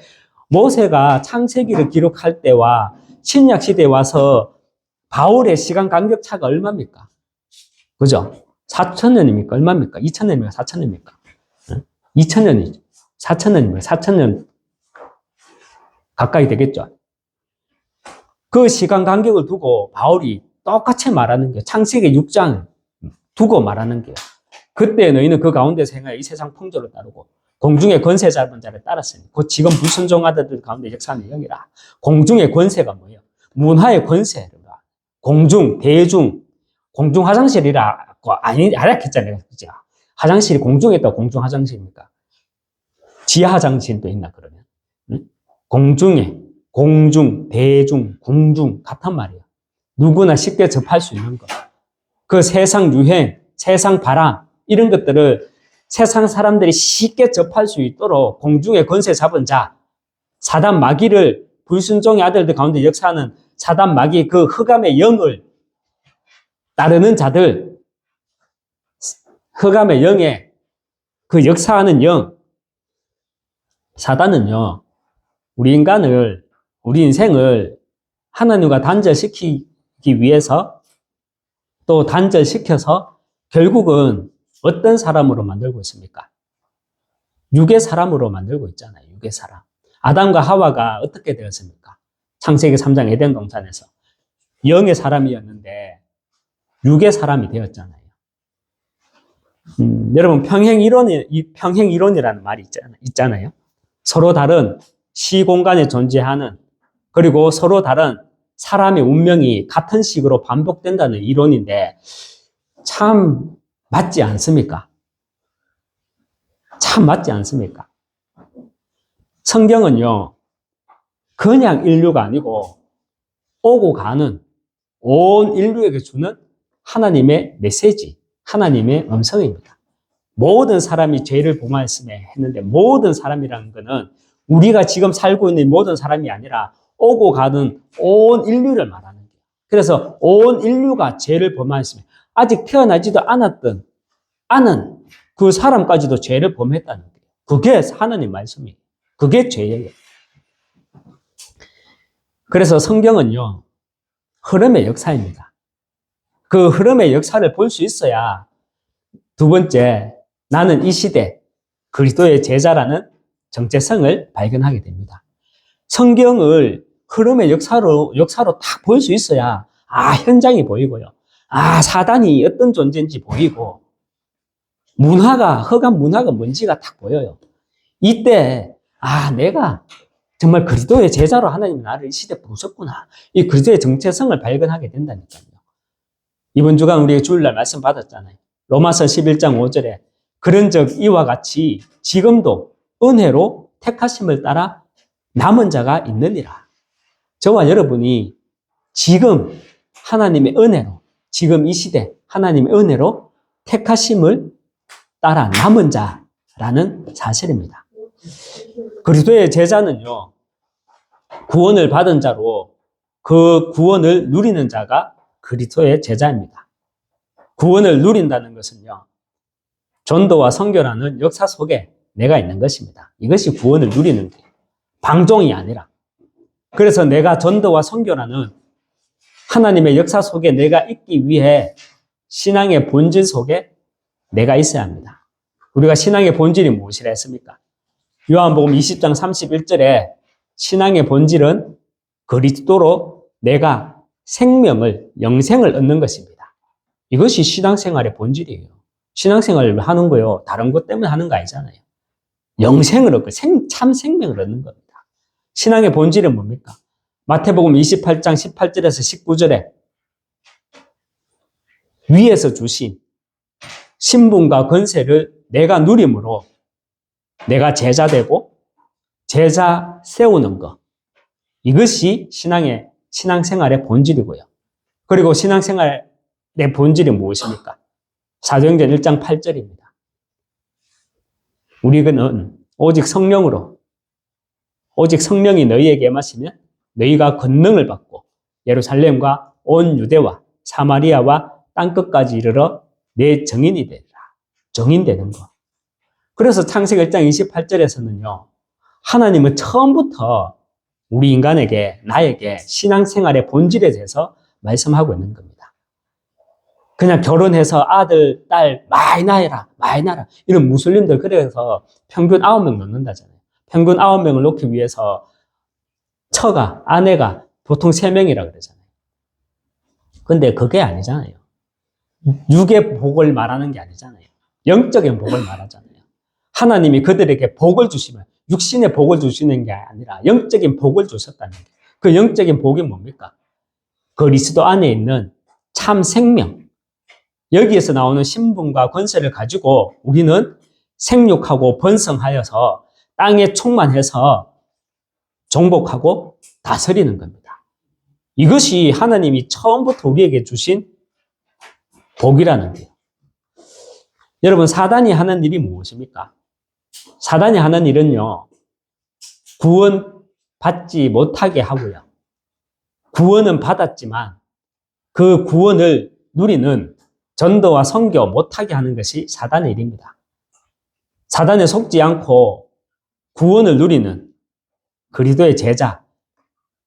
모세가 창세기를 기록할 때와 신약 시대에 와서 바울의 시간 간격차가 얼마입니까? 그죠? 4,000년입니까? 얼마입니까? 2,000년입니까? 4,000년입니까? 2,000년이죠. 4,000년입니까? 4,000년 가까이 되겠죠. 그 시간 간격을 두고 바울이 똑같이 말하는 게 창세기 6장 두고 말하는 게 그때 너희는 그 가운데서 행하여 이 세상 풍조를 따르고 공중의 권세 잡은 자를 따랐으니 곧 지금 불순종 아들들 가운데 역사하는 영이라. 공중의 권세가 뭐예요? 문화의 권세가 공중, 대중, 공중 화장실이라고 알았겠잖아요. 그죠? 화장실이 공중에 있다고 공중 화장실입니까? 지하 화장실도 있나 그러면? 응? 공중에 공중, 대중, 궁중 같단 말이에요. 누구나 쉽게 접할 수 있는 거. 그 세상 유행, 세상 바람 이런 것들을 세상 사람들이 쉽게 접할 수 있도록 공중의 권세 잡은 자, 사단 마귀를 불순종의 아들들 가운데 역사하는 사단 마귀 그 흑암의 영을 따르는 자들, 흑암의 영의 그 역사하는 영, 사단은요, 우리 인간을, 우리 인생을 하나님과 단절시키기 위해서 또 단절시켜서 결국은 어떤 사람으로 만들고 있습니까? 육의 사람으로 만들고 있잖아요. 육의 사람. 아담과 하와가 어떻게 되었습니까? 창세기 3장 에덴 동산에서 영의 사람이었는데 육의 사람이 되었잖아요. 여러분 평행이론이라는 말이 있잖아요. 서로 다른 시공간에 존재하는 그리고 서로 다른 사람의 운명이 같은 식으로 반복된다는 이론인데 참 맞지 않습니까? 참 맞지 않습니까? 성경은요, 그냥 인류가 아니고 오고 가는 온 인류에게 주는 하나님의 메시지, 하나님의 음성입니다. 모든 사람이 죄를 범하였음에 했는데 모든 사람이라는 것은 우리가 지금 살고 있는 모든 사람이 아니라 오고 가는 온 인류를 말하는 거예요. 그래서 온 인류가 죄를 범하였으면 아직 태어나지도 않은 그 사람까지도 죄를 범했다는 거예요. 그게 하나님 말씀이에요. 그게 죄예요. 그래서 성경은요, 흐름의 역사입니다. 그 흐름의 역사를 볼 수 있어야 두 번째, 나는 이 시대 그리스도의 제자라는 정체성을 발견하게 됩니다. 성경을 흐름의 역사로 딱 볼 수 있어야 현장이 보이고요. 사단이 어떤 존재인지 보이고 흑암 문화가 뭔지가 딱 보여요. 이때 내가 정말 그리스도의 제자로 하나님이 나를 이 시대에 부르셨구나. 이 그리스도의 정체성을 발견하게 된다니까요. 이번 주간 우리가 주일날 말씀 받았잖아요. 로마서 11장 5절에 그런즉 이와 같이 지금도 은혜로 택하심을 따라 남은 자가 있느니라. 저와 여러분이 지금 하나님의 은혜로, 지금 이 시대 하나님의 은혜로 택하심을 따라 남은 자라는 사실입니다. 그리스도의 제자는요, 구원을 받은 자로 그 구원을 누리는 자가 그리스도의 제자입니다. 구원을 누린다는 것은요, 전도와 선교라는 역사 속에 내가 있는 것입니다. 이것이 구원을 누리는 거예요. 방종이 아니라. 그래서 내가 전도와 선교라는 하나님의 역사 속에 내가 있기 위해 신앙의 본질 속에 내가 있어야 합니다. 우리가 신앙의 본질이 무엇이라 했습니까? 요한복음 20장 31절에 신앙의 본질은 그리스도로 내가 영생을 얻는 것입니다. 이것이 신앙생활의 본질이에요. 신앙생활을 하는 거요, 다른 것 때문에 하는 거 아니잖아요. 영생을 얻고 참 생명을 얻는 겁니다. 신앙의 본질은 뭡니까? 마태복음 28장 18절에서 19절에 위에서 주신 신분과 권세를 내가 누림으로 내가 제자 되고 제자 세우는 것, 이것이 신앙생활의 본질이고요. 그리고 신앙생활의 본질이 무엇입니까? 사도행전 1장 8절입니다. 우리는 오직 성령이 너희에게 임하시면 너희가 권능을 받고 예루살렘과 온 유대와 사마리아와 땅끝까지 이르러 내 증인이 되리라. 증인 되는 거. 그래서 창세기 1장 28절에서는요, 하나님은 처음부터 우리 인간에게, 나에게 신앙생활의 본질에 대해서 말씀하고 있는 겁니다. 그냥 결혼해서 아들, 딸 많이 낳아라, 많이 낳아라. 이런 무슬림들 그래서 평균 9명 놓는다잖아요. 평균 9명을 놓기 위해서 아내가 보통 3명이라 그러잖아요. 근데 그게 아니잖아요. 육의 복을 말하는 게 아니잖아요. 영적인 복을 말하잖아요. 하나님이 그들에게 복을 주시면 육신의 복을 주시는 게 아니라 영적인 복을 주셨다는 게, 그 영적인 복이 뭡니까? 그리스도 안에 있는 참 생명, 여기에서 나오는 신분과 권세를 가지고 우리는 생육하고 번성하여서 땅에 충만해서 정복하고 다스리는 겁니다. 이것이 하나님이 처음부터 우리에게 주신 복이라는 게요. 여러분, 사단이 하는 일이 무엇입니까? 사단이 하는 일은요, 구원 받지 못하게 하고요. 구원은 받았지만 그 구원을 누리는 전도와 선교 못하게 하는 것이 사단의 일입니다. 사단에 속지 않고 구원을 누리는 그리스도의 제자,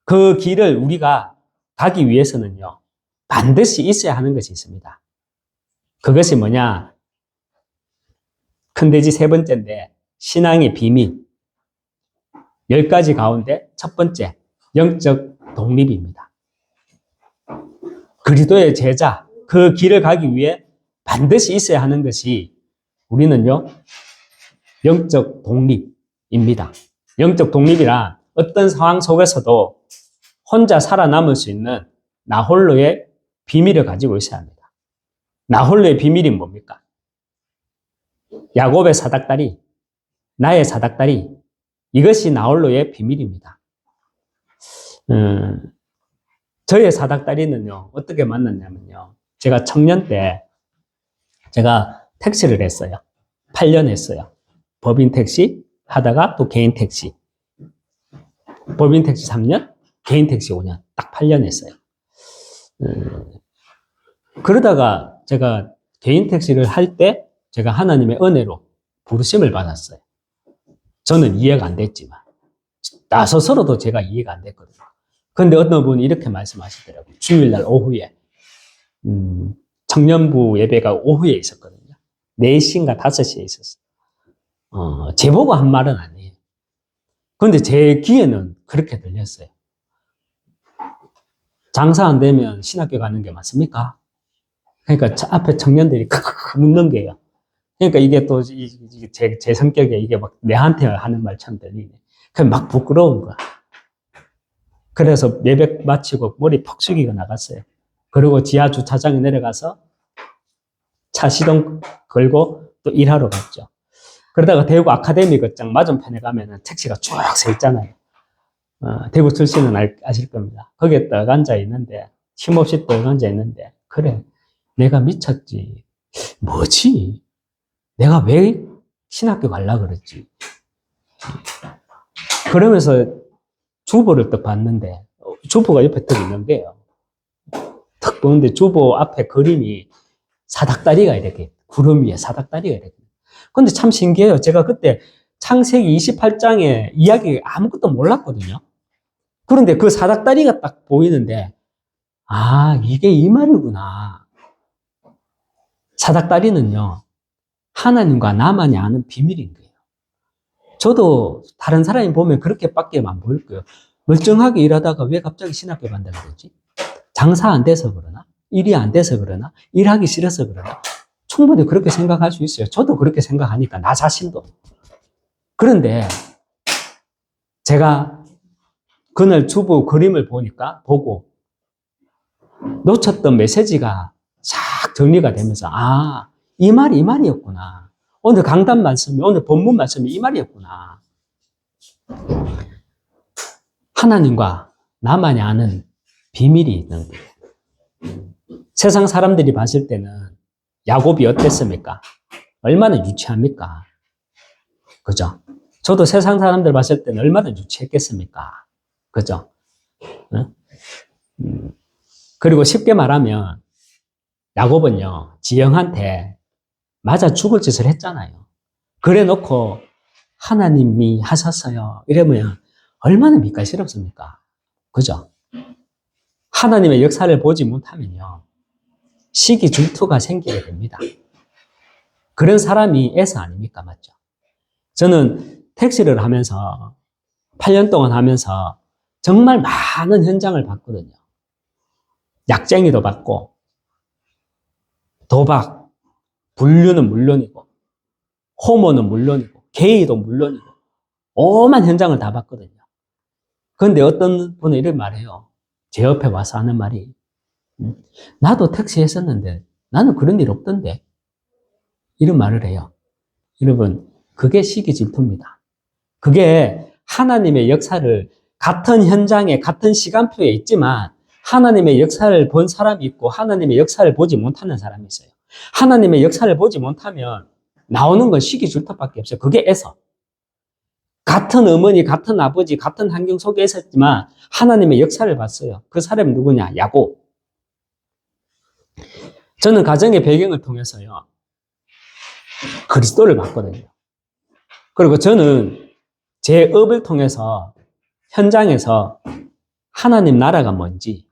그 길을 우리가 가기 위해서는요, 반드시 있어야 하는 것이 있습니다. 그것이 뭐냐? 큰 돼지 세 번째인데, 신앙의 비밀. 10가지 가운데 첫 번째, 영적 독립입니다. 그리스도의 제자, 그 길을 가기 위해 반드시 있어야 하는 것이 우리는요, 영적 독립입니다. 영적 독립이란 어떤 상황 속에서도 혼자 살아남을 수 있는 나 홀로의 비밀을 가지고 있어야 합니다. 나 홀로의 비밀이 뭡니까? 야곱의 사닥다리, 나의 사닥다리, 이것이 나 홀로의 비밀입니다. 저의 사닥다리는요, 어떻게 만났냐면요, 제가 청년 때 제가 택시를 했어요. 8년 했어요. 법인 택시 하다가 또 개인 택시. 법인 택시 3년, 개인 택시 5년. 딱 8년 했어요. 그러다가 제가 개인 택시를 할 때 제가 하나님의 은혜로 부르심을 받았어요. 저는 이해가 안 됐지만 나 스스로도 제가 이해가 안 됐거든요. 그런데 어떤 분이 이렇게 말씀하시더라고요. 주일날 오후에 청년부 예배가 오후에 있었거든요. 4시인가 5시에 있었어요. 제보고 한 말은 아니에요. 그런데 제 귀에는 그렇게 들렸어요. 장사 안 되면 신학교 가는 게 맞습니까? 그러니까 앞에 청년들이 크크 묻는 게요. 그러니까 이게 또 제 성격에 이게 막 내한테 하는 말처럼 들리네. 그냥 막 부끄러운 거야. 그래서 예배 마치고 머리 퍽 숙이고 나갔어요. 그리고 지하 주차장에 내려가서 차 시동 걸고 또 일하러 갔죠. 그러다가 대구 아카데미 극장 맞은편에 가면은 택시가 쭉 서 있잖아요. 대구 출신은 아실 겁니다. 거기에 딱 앉아 있는데, 힘없이 딱 앉아 있는데, 그래, 내가 미쳤지. 뭐지? 내가 왜 신학교 가려고 그랬지? 그러면서 주보를 딱 봤는데, 주보가 옆에 딱 있는 게요. 딱 보는데 주보 앞에 그림이 사닥다리가 이렇게, 구름 위에 사닥다리가 이렇게. 근데 참 신기해요. 제가 그때 창세기 28장에 이야기 아무것도 몰랐거든요. 그런데 그 사닥다리가 딱 보이는데, 아, 이게 이 말이구나. 사닥다리는요, 하나님과 나만이 아는 비밀인 거예요. 저도 다른 사람이 보면 그렇게밖에 안 보일 거예요. 멀쩡하게 일하다가 왜 갑자기 신학교 간다고 그러지? 장사 안 돼서 그러나? 일이 안 돼서 그러나? 일하기 싫어서 그러나? 충분히 그렇게 생각할 수 있어요. 저도 그렇게 생각하니까, 나 자신도. 그런데 제가 그날 주보 그림을 보고 놓쳤던 메시지가 싹 정리가 되면서, 아, 이 말이었구나. 오늘 강단 말씀이, 오늘 본문 말씀이 이 말이었구나. 하나님과 나만이 아는 비밀이 있는 거예요. 세상 사람들이 봤을 때는 야곱이 어땠습니까? 얼마나 유치합니까? 그죠? 저도 세상 사람들 봤을 때는 얼마나 유치했겠습니까? 그죠? 그리고 쉽게 말하면 야곱은요, 지영한테 맞아 죽을 짓을 했잖아요. 그래 놓고 하나님이 하셨어요. 이러면 얼마나 밑가시럽습니까? 그죠? 하나님의 역사를 보지 못하면요, 시기 질투가 생기게 됩니다. 그런 사람이 에서 아닙니까? 맞죠? 저는 택시를 하면서 8년 동안 하면서 정말 많은 현장을 봤거든요. 약쟁이도 봤고, 도박, 불륜은 물론이고, 호모는 물론이고, 게이도 물론이고, 오만 현장을 다 봤거든요. 그런데 어떤 분은 이런 말해요. 제 옆에 와서 하는 말이, 나도 택시 했었는데 나는 그런 일 없던데. 이런 말을 해요. 여러분, 그게 시기 질투입니다. 그게 하나님의 역사를 같은 현장에 같은 시간표에 있지만 하나님의 역사를 본 사람이 있고 하나님의 역사를 보지 못하는 사람이 있어요. 하나님의 역사를 보지 못하면 나오는 건 시기 줄타밖에 없어요. 그게 에서. 같은 어머니, 같은 아버지, 같은 환경 속에 있었지만 하나님의 역사를 봤어요. 그 사람이 누구냐? 야곱. 저는 가정의 배경을 통해서요. 그리스도를 봤거든요. 그리고 저는 제 업을 통해서 현장에서 하나님 나라가 뭔지,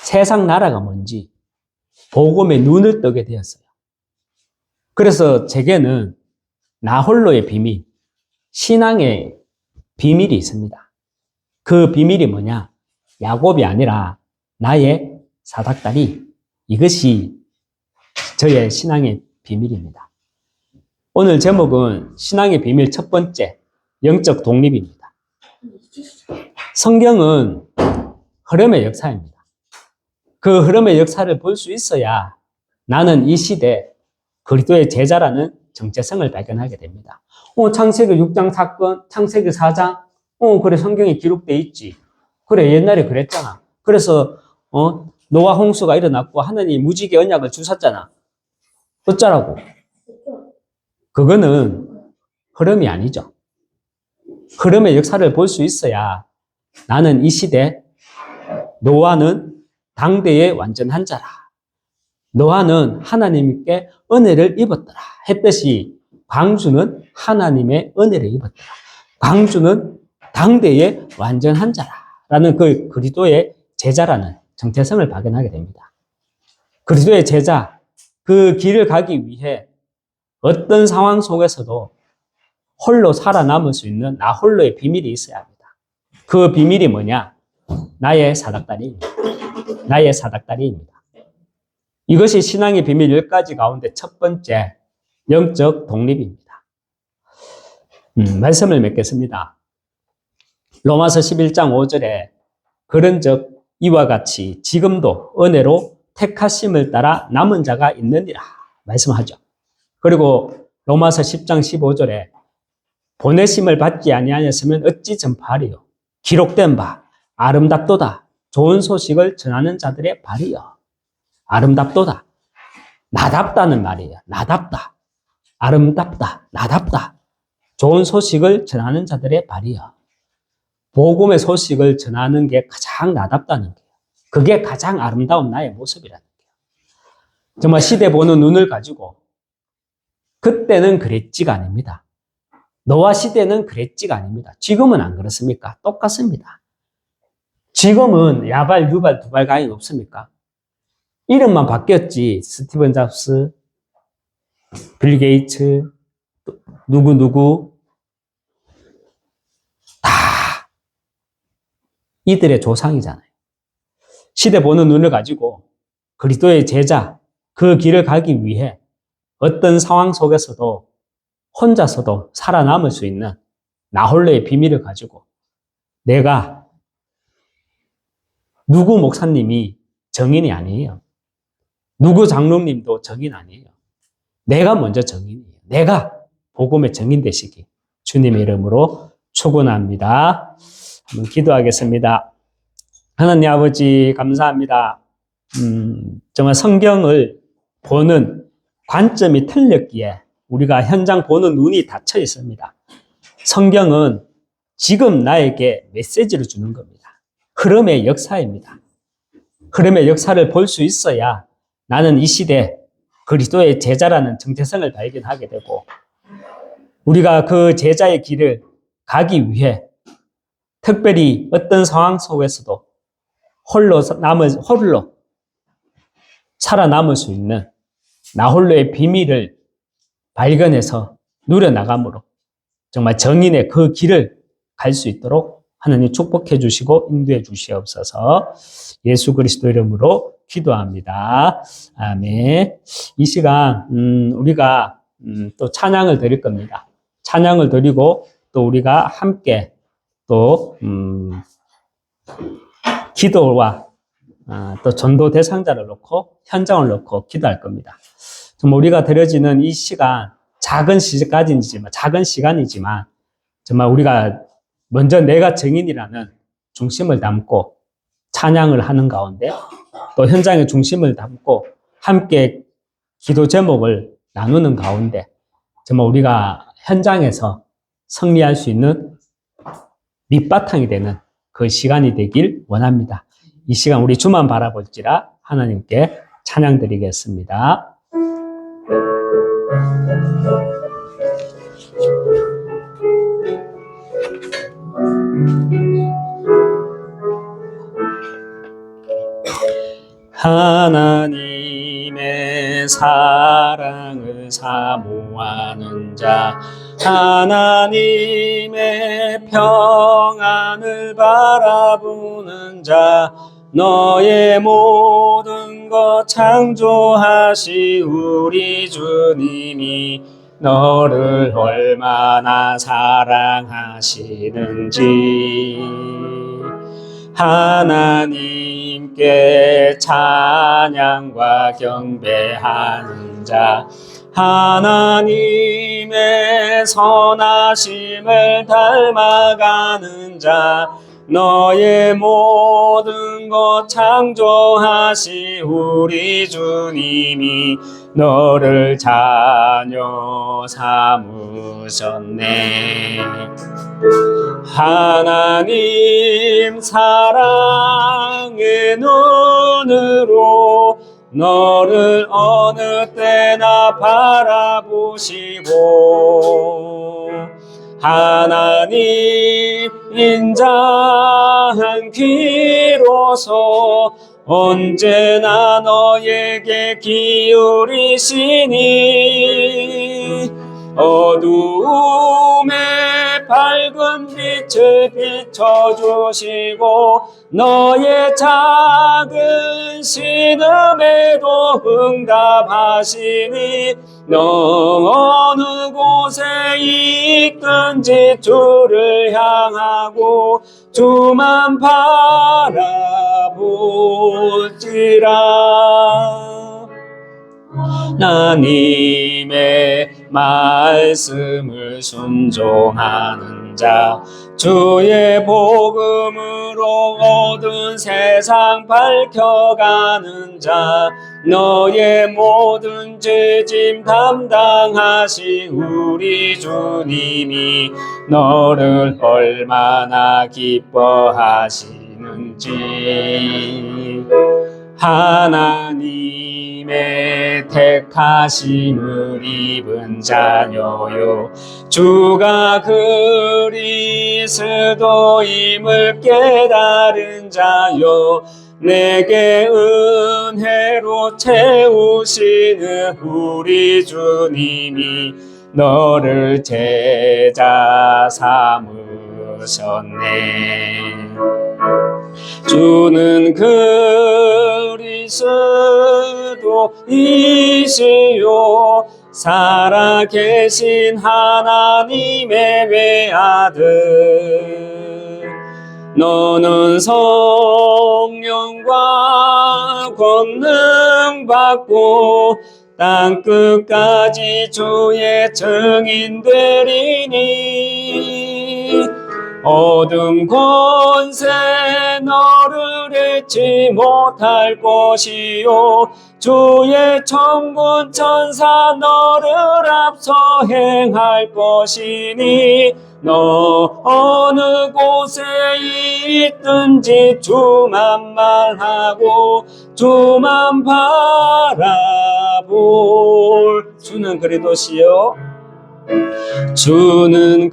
세상 나라가 뭔지 복음의 눈을 뜨게 되었어요. 그래서 제게는 나 홀로의 비밀, 신앙의 비밀이 있습니다. 그 비밀이 뭐냐? 야곱이 아니라 나의 사닥다리. 이것이 저의 신앙의 비밀입니다. 오늘 제목은 신앙의 비밀 첫 번째, 영적 독립입니다. 성경은 흐름의 역사입니다. 그 흐름의 역사를 볼 수 있어야 나는 이 시대 그리스도의 제자라는 정체성을 발견하게 됩니다. 창세기 6장 사건, 창세기 4장, 그래 성경에 기록돼 있지. 그래 옛날에 그랬잖아. 그래서 노아 홍수가 일어났고 하나님이 무지개 언약을 주셨잖아. 어쩌라고? 그거는 흐름이 아니죠. 흐름의 역사를 볼 수 있어야 나는 이 시대 노아는 당대의 완전한 자라. 노아는 하나님께 은혜를 입었더라 했듯이 광주는 하나님의 은혜를 입었더라. 광주는 당대의 완전한 자라라는 그 그리스도의 제자라는 정체성을 발견하게 됩니다. 그리스도의 제자, 그 길을 가기 위해 어떤 상황 속에서도 홀로 살아남을 수 있는 나 홀로의 비밀이 있어야 합니다. 그 비밀이 뭐냐? 나의 사닥다리입니다. 나의 사닥다리입니다. 이것이 신앙의 비밀 10가지 가운데 첫 번째, 영적 독립입니다. 말씀을 맺겠습니다. 로마서 11장 5절에 그런즉 이와 같이 지금도 은혜로 택하심을 따라 남은 자가 있느니라 말씀하죠. 그리고 로마서 10장 15절에 보내심을 받지 아니하였으면 어찌 전파하리요. 기록된 바 아름답도다. 좋은 소식을 전하는 자들의 발이요. 아름답도다. 나답다는 말이에요. 나답다. 아름답다. 나답다. 좋은 소식을 전하는 자들의 발이요. 복음의 소식을 전하는 게 가장 나답다는 거예요. 그게 가장 아름다운 나의 모습이라는 거예요. 정말 시대 보는 눈을 가지고 그때는 그랬지가 아닙니다. 노아 시대는 그랬지가 아닙니다. 지금은 안 그렇습니까? 똑같습니다. 지금은 야발, 유발, 두발 가인 없습니까? 이름만 바뀌었지. 스티븐 잡스, 빌 게이츠, 누구 다 이들의 조상이잖아요. 시대 보는 눈을 가지고 그리스도의 제자, 그 길을 가기 위해 어떤 상황 속에서도 혼자서도 살아남을 수 있는 나 홀로의 비밀을 가지고 내가 누구 목사님이 정인이 아니에요. 누구 장로님도 정인 아니에요. 내가 먼저 정인이에요. 내가 복음의 정인 되시기 주님의 이름으로 축원합니다. 한번 기도하겠습니다. 하나님 아버지 감사합니다. 정말 성경을 보는 관점이 틀렸기에 우리가 현장 보는 눈이 닫혀 있습니다. 성경은 지금 나에게 메시지를 주는 겁니다. 흐름의 역사입니다. 흐름의 역사를 볼 수 있어야 나는 이 시대 그리스도의 제자라는 정체성을 발견하게 되고 우리가 그 제자의 길을 가기 위해 특별히 어떤 상황 속에서도 홀로 살아남을 수 있는 나 홀로의 비밀을 발견해서 누려나감으로 정말 정인의 그 길을 갈 수 있도록 하나님 축복해 주시고 인도해 주시옵소서. 예수 그리스도 이름으로 기도합니다. 아멘. 이 시간 우리가 또 찬양을 드릴 겁니다. 찬양을 드리고 또 우리가 함께 또 기도와 또 전도 대상자를 놓고 현장을 놓고 기도할 겁니다. 정말 우리가 드려지는 이 시간 작은 시간이지만 정말 우리가 먼저 내가 정인이라는 중심을 담고 찬양을 하는 가운데 또 현장의 중심을 담고 함께 기도 제목을 나누는 가운데 정말 우리가 현장에서 승리할 수 있는 밑바탕이 되는 그 시간이 되길 원합니다. 이 시간 우리 주만 바라볼지라 하나님께 찬양 드리겠습니다. 하나님의 사랑을 사모하는 자, 하나님의 평안을 바라보는 자, 너의 모든 것 창조하시 우리 주님이 너를 얼마나 사랑하시는지 하나님께 찬양과 경배하는 자, 하나님의 선하심을 닮아가는 자, 너의 모든 것 창조하시 우리 주님이 너를 자녀 삼으셨네. 하나님 사랑의 눈으로 너를 어느 때나 바라보시고 하나님 인자한 귀로서 언제나 너에게 기울이시니 어두움에 밝은 빛을 비춰주시고 너의 작은 신음에도 응답하시니 너 어느 곳에 있든지 주를 향하고 주만 바라볼지라. 하나님의 말씀을 순종하는 자, 주의 복음으로 모든 세상 밝혀가는 자, 너의 모든 죄짐 담당하신 우리 주님이 너를 얼마나 기뻐하시는지 하나님의 택하심을 입은 자녀요 주가 그리스도임을 깨달은 자요 내게 은혜로 채우시는 우리 주님이 너를 제자 삼으셨네. 주는 그리스도이시요 살아계신 하나님의 외아들 너는 성령과 권능 받고 땅끝까지 주의 증인 되리니 어둠 권세 너를 잃지 못할 것이요 주의 천군 천사 너를 앞서 행할 것이니 너 어느 곳에 있든지 주만 말하고 주만 바라볼 주는 그리도시요 주는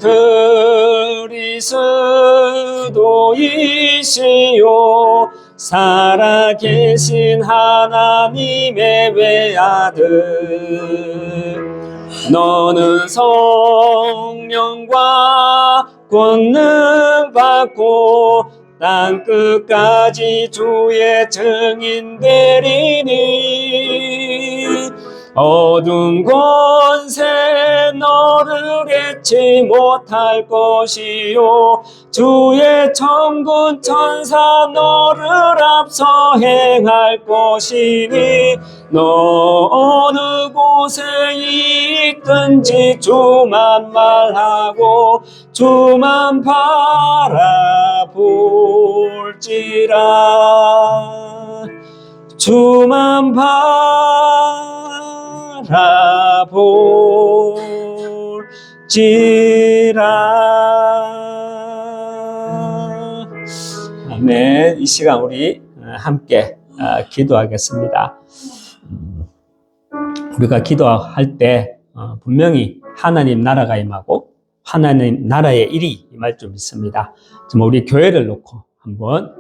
그리스도이시요 살아계신 하나님의 외아들 너는 성령과 권능 받고 땅끝까지 주의 증인 되리니 어두운 곳에 너를 잊지 못할 것이요 주의 천군 천사 너를 앞서 행할 것이니 너 어느 곳에 있든지 주만 말하고 주만 바라볼지라 주만 바라볼지라. 아멘. 이 시간 우리 함께 기도하겠습니다. 우리가 기도할 때 분명히 하나님 나라가 임하고 하나님 나라의 일이 임할 줄 믿습니다. 정말 우리 교회를 놓고 한번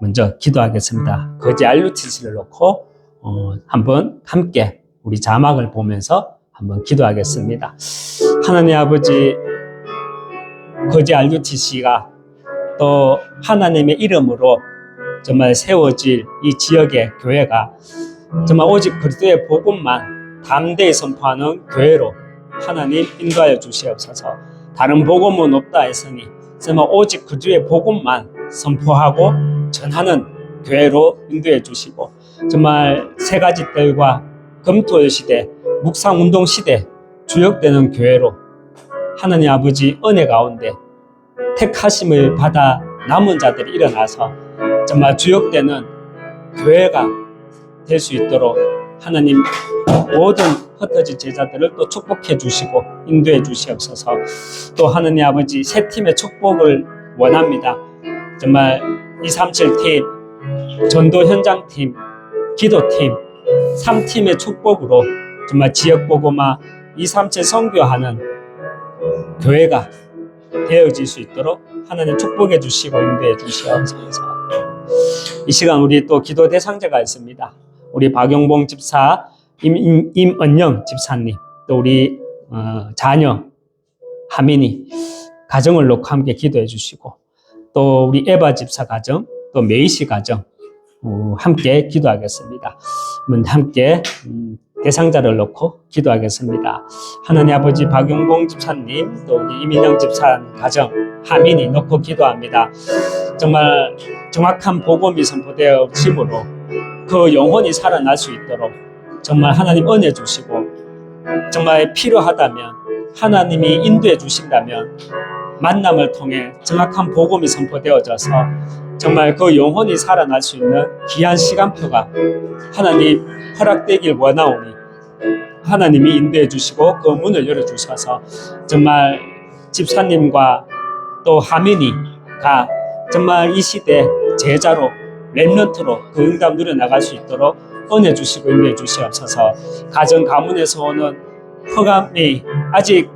먼저 기도하겠습니다. 거지 RUTC를 놓고 한번 함께 우리 자막을 보면서 한번 기도하겠습니다. 하나님 아버지, 거지 RUTC가 또 하나님의 이름으로 정말 세워질 이 지역의 교회가 정말 오직 그리스도의 복음만 담대히 선포하는 교회로 하나님 인도하여 주시옵소서. 다른 복음은 없다 했으니 정말 오직 그리스도의 복음만 선포하고 전하는 교회로 인도해 주시고 정말 세 가지 뜰과 검토의 시대, 묵상운동 시대 주역되는 교회로 하나님 아버지 은혜 가운데 택하심을 받아 남은 자들이 일어나서 정말 주역되는 교회가 될 수 있도록 하나님 모든 흩어진 제자들을 또 축복해 주시고 인도해 주시옵소서. 또 하나님 아버지 세 팀의 축복을 원합니다. 정말 237팀, 전도 현장팀, 기도팀 3팀의 축복으로 정말 지역복음화 237 선교하는 교회가 되어질 수 있도록 하나님 축복해 주시고 인도해 주시옵소서. 이 시간 우리 또 기도 대상자가 있습니다. 우리 박용봉 집사, 임은영 집사님, 또 우리 자녀 하민이 가정을 놓고 함께 기도해 주시고 또 우리 에바 집사 가정, 또 메이시 가정 함께 기도하겠습니다. 함께 대상자를 놓고 기도하겠습니다. 하나님 아버지 박용봉 집사님, 또 우리 이민영 집사 가정 하민이 놓고 기도합니다. 정말 정확한 복음이 선포되어짐으로 그 영혼이 살아날 수 있도록 정말 하나님 은혜 주시고 정말 필요하다면 하나님이 인도해 주신다면 만남을 통해 정확한 복음이 선포되어져서 정말 그 영혼이 살아날 수 있는 귀한 시간표가 하나님 허락되길 원하오니 하나님이 인도해 주시고 그 문을 열어주셔서 정말 집사님과 또 하민이가 정말 이 시대 제자로 렘넌트로 그 응답 누려나갈 수 있도록 은혜 주시고 인도해 주시옵소서. 가정 가문에서 오는 흑암이 아직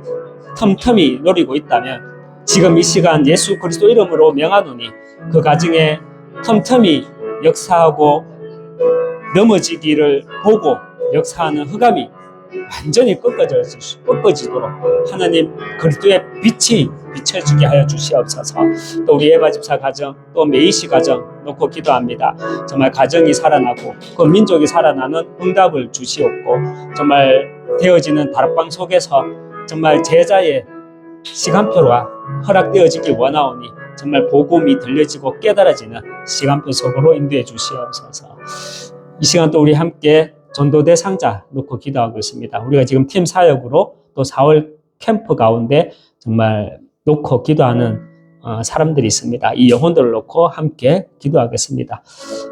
틈틈이 노리고 있다면 지금 이 시간 예수 그리스도 이름으로 명하노니 그 가정에 틈틈이 역사하고 넘어지기를 보고 역사하는 흑암이 완전히 꺾어지도록 하나님 그리스도의 빛이 비춰지게 하여 주시옵소서. 또 우리 에바 집사 가정, 또 메이시 가정 놓고 기도합니다. 정말 가정이 살아나고 그 민족이 살아나는 응답을 주시옵고 정말 되어지는 다락방 속에서 정말 제자의 시간표가 허락되어지길 원하오니 정말 복음이 들려지고 깨달아지는 시간표 속으로 인도해 주시옵소서. 이 시간 또 우리 함께 전도대 상자 놓고 기도하고 있습니다. 우리가 지금 팀 사역으로 또 4월 캠프 가운데 정말 놓고 기도하는 사람들이 있습니다. 이 영혼들을 놓고 함께 기도하겠습니다.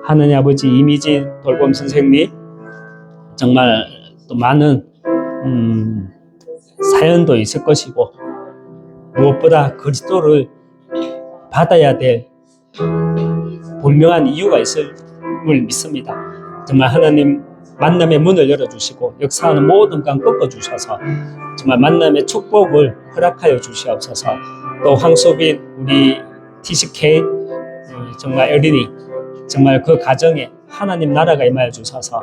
하느님 아버지 이미진 돌봄 선생님 정말 또 많은 사연도 있을 것이고 무엇보다 그리스도를 받아야 될 분명한 이유가 있음을 믿습니다. 정말 하나님 만남의 문을 열어주시고 역사하는 모든 강 꺾어주셔서 정말 만남의 축복을 허락하여 주시옵소서. 또 황소빈 우리 TCK 정말 어린이 정말 그 가정에 하나님 나라가 임하여 주셔서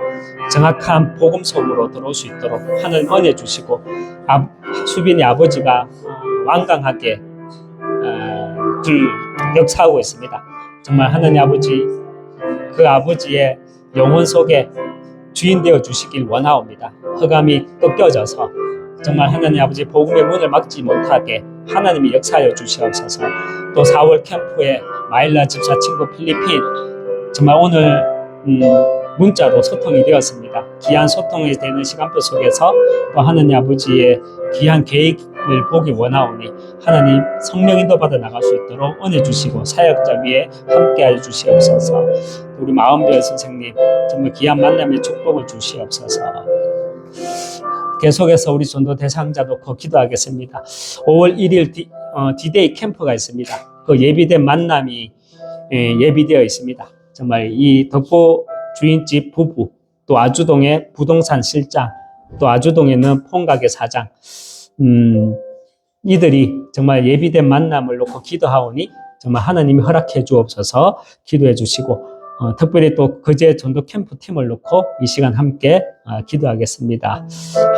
정확한 복음 속으로 들어올 수 있도록 하나님 은혜 주시고 수빈이 아버지가 완강하게 역사하고 있습니다. 정말 하나님 아버지 그 아버지의 영혼 속에 주인 되어 주시길 원하옵니다. 흑암이 꺾여져서 정말 하나님 아버지 복음의 문을 막지 못하게 하나님이 역사하여 주시옵소서. 또 4월 캠프에 마일라 집사 친구 필리핀 정말 오늘 문자로 소통이 되었습니다. 귀한 소통이 되는 시간표 속에서 또 하나님 아버지의 귀한 계획을 보기 원하오니 하나님 성령 인도받아 나갈 수 있도록 은혜 주시고 사역자 위에 함께하여 주시옵소서. 우리 마음별 선생님 정말 귀한 만남의 축복을 주시옵소서. 계속해서 우리 전도 대상자 놓고 기도하겠습니다. 5월 1일 디데이 캠프가 있습니다. 그 예비된 만남이 예비되어 있습니다. 정말 이 덕보 주인집 부부, 또 아주동의 부동산 실장, 또 아주동에는 폰가게 사장, 이들이 정말 예비된 만남을 놓고 기도하오니 정말 하나님이 허락해 주옵소서. 기도해 주시고 특별히 또 거제 전도 캠프 팀을 놓고 이 시간 함께 기도하겠습니다.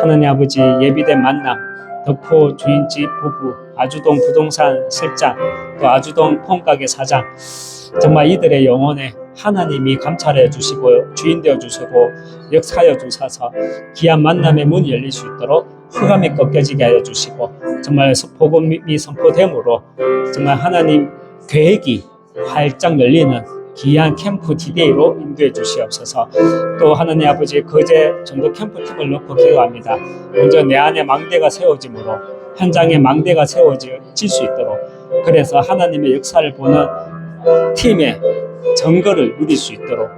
하나님 아버지 예비된 만남, 덕포 주인집 부부, 아주동 부동산 실장, 또 아주동 폰가게 사장, 정말 이들의 영혼에 하나님이 감찰해 주시고 주인 되어 주시고 역사하여 주셔서 귀한 만남의 문이 열릴 수 있도록 흑암이 꺾여지게 하여 주시고 정말 복음이 선포됨으로 정말 하나님 계획이 활짝 열리는 귀한 캠프 디데이로 인도해 주시옵소서. 또 하나님 아버지 거제 전도 캠프팀을 놓고 기도합니다. 먼저 내 안에 망대가 세워지므로 현장에 망대가 세워질 수 있도록, 그래서 하나님의 역사를 보는 팀의 증거를 누릴 수 있도록,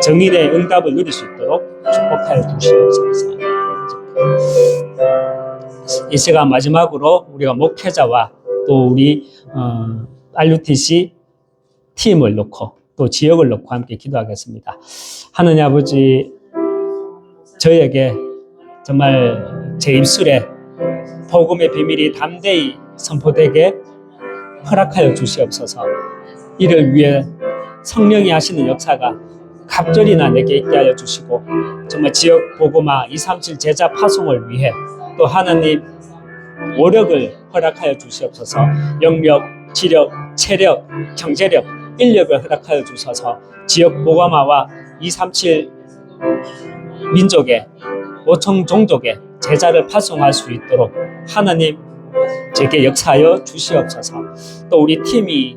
정인의 응답을 누릴 수 있도록 축복하여 주시옵소서. 이 시간 마지막으로 우리가 목회자와 또 우리 RUTC 팀을 놓고 또 지역을 놓고 함께 기도하겠습니다. 하느님 아버지, 저에게 정말 제 입술에 복음의 비밀이 담대히 선포되게 허락하여 주시옵소서. 이를 위해 성령이 하시는 역사가 갑절이나 내게 있게 하여 주시고 정말 지역 복음화 237 제자 파송을 위해 또 하나님 오력을 허락하여 주시옵소서. 영력, 지력, 체력, 경제력, 인력을 허락하여 주셔서 지역 복음화와 237 민족의 5천 종족의 제자를 파송할 수 있도록 하나님 제게 역사하여 주시옵소서. 또 우리 팀이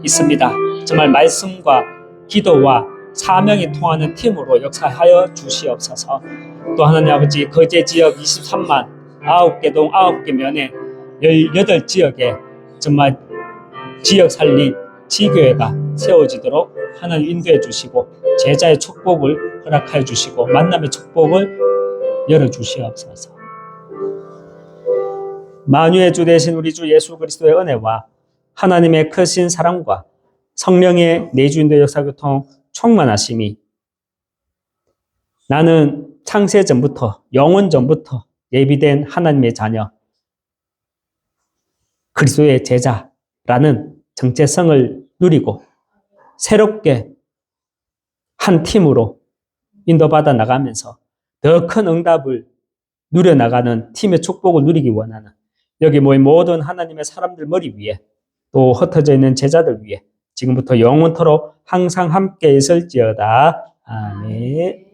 있습니다. 정말 말씀과 기도와 사명이 통하는 팀으로 역사하여 주시옵소서. 또 하나님 아버지, 거제 지역 23만 9개 동 9개 면에 18지역에 정말 지역 살린 지교회가 세워지도록 하나님 인도해 주시고 제자의 축복을 허락하여 주시고 만남의 축복을 열어주시옵소서. 만유의 주 되신 우리 주 예수 그리스도의 은혜와 하나님의 크신 사랑과 성령의 내주인도의 역사교통 충만하심이 나는 창세 전부터 영원 전부터 예비된 하나님의 자녀 그리스도의 제자라는 정체성을 누리고 새롭게 한 팀으로 인도받아 나가면서 더 큰 응답을 누려나가는 팀의 축복을 누리기 원하는 여기 모인 모든 하나님의 사람들 머리 위에 또 흩어져 있는 제자들 위에 지금부터 영원토록 항상 함께 있을지어다. 아멘.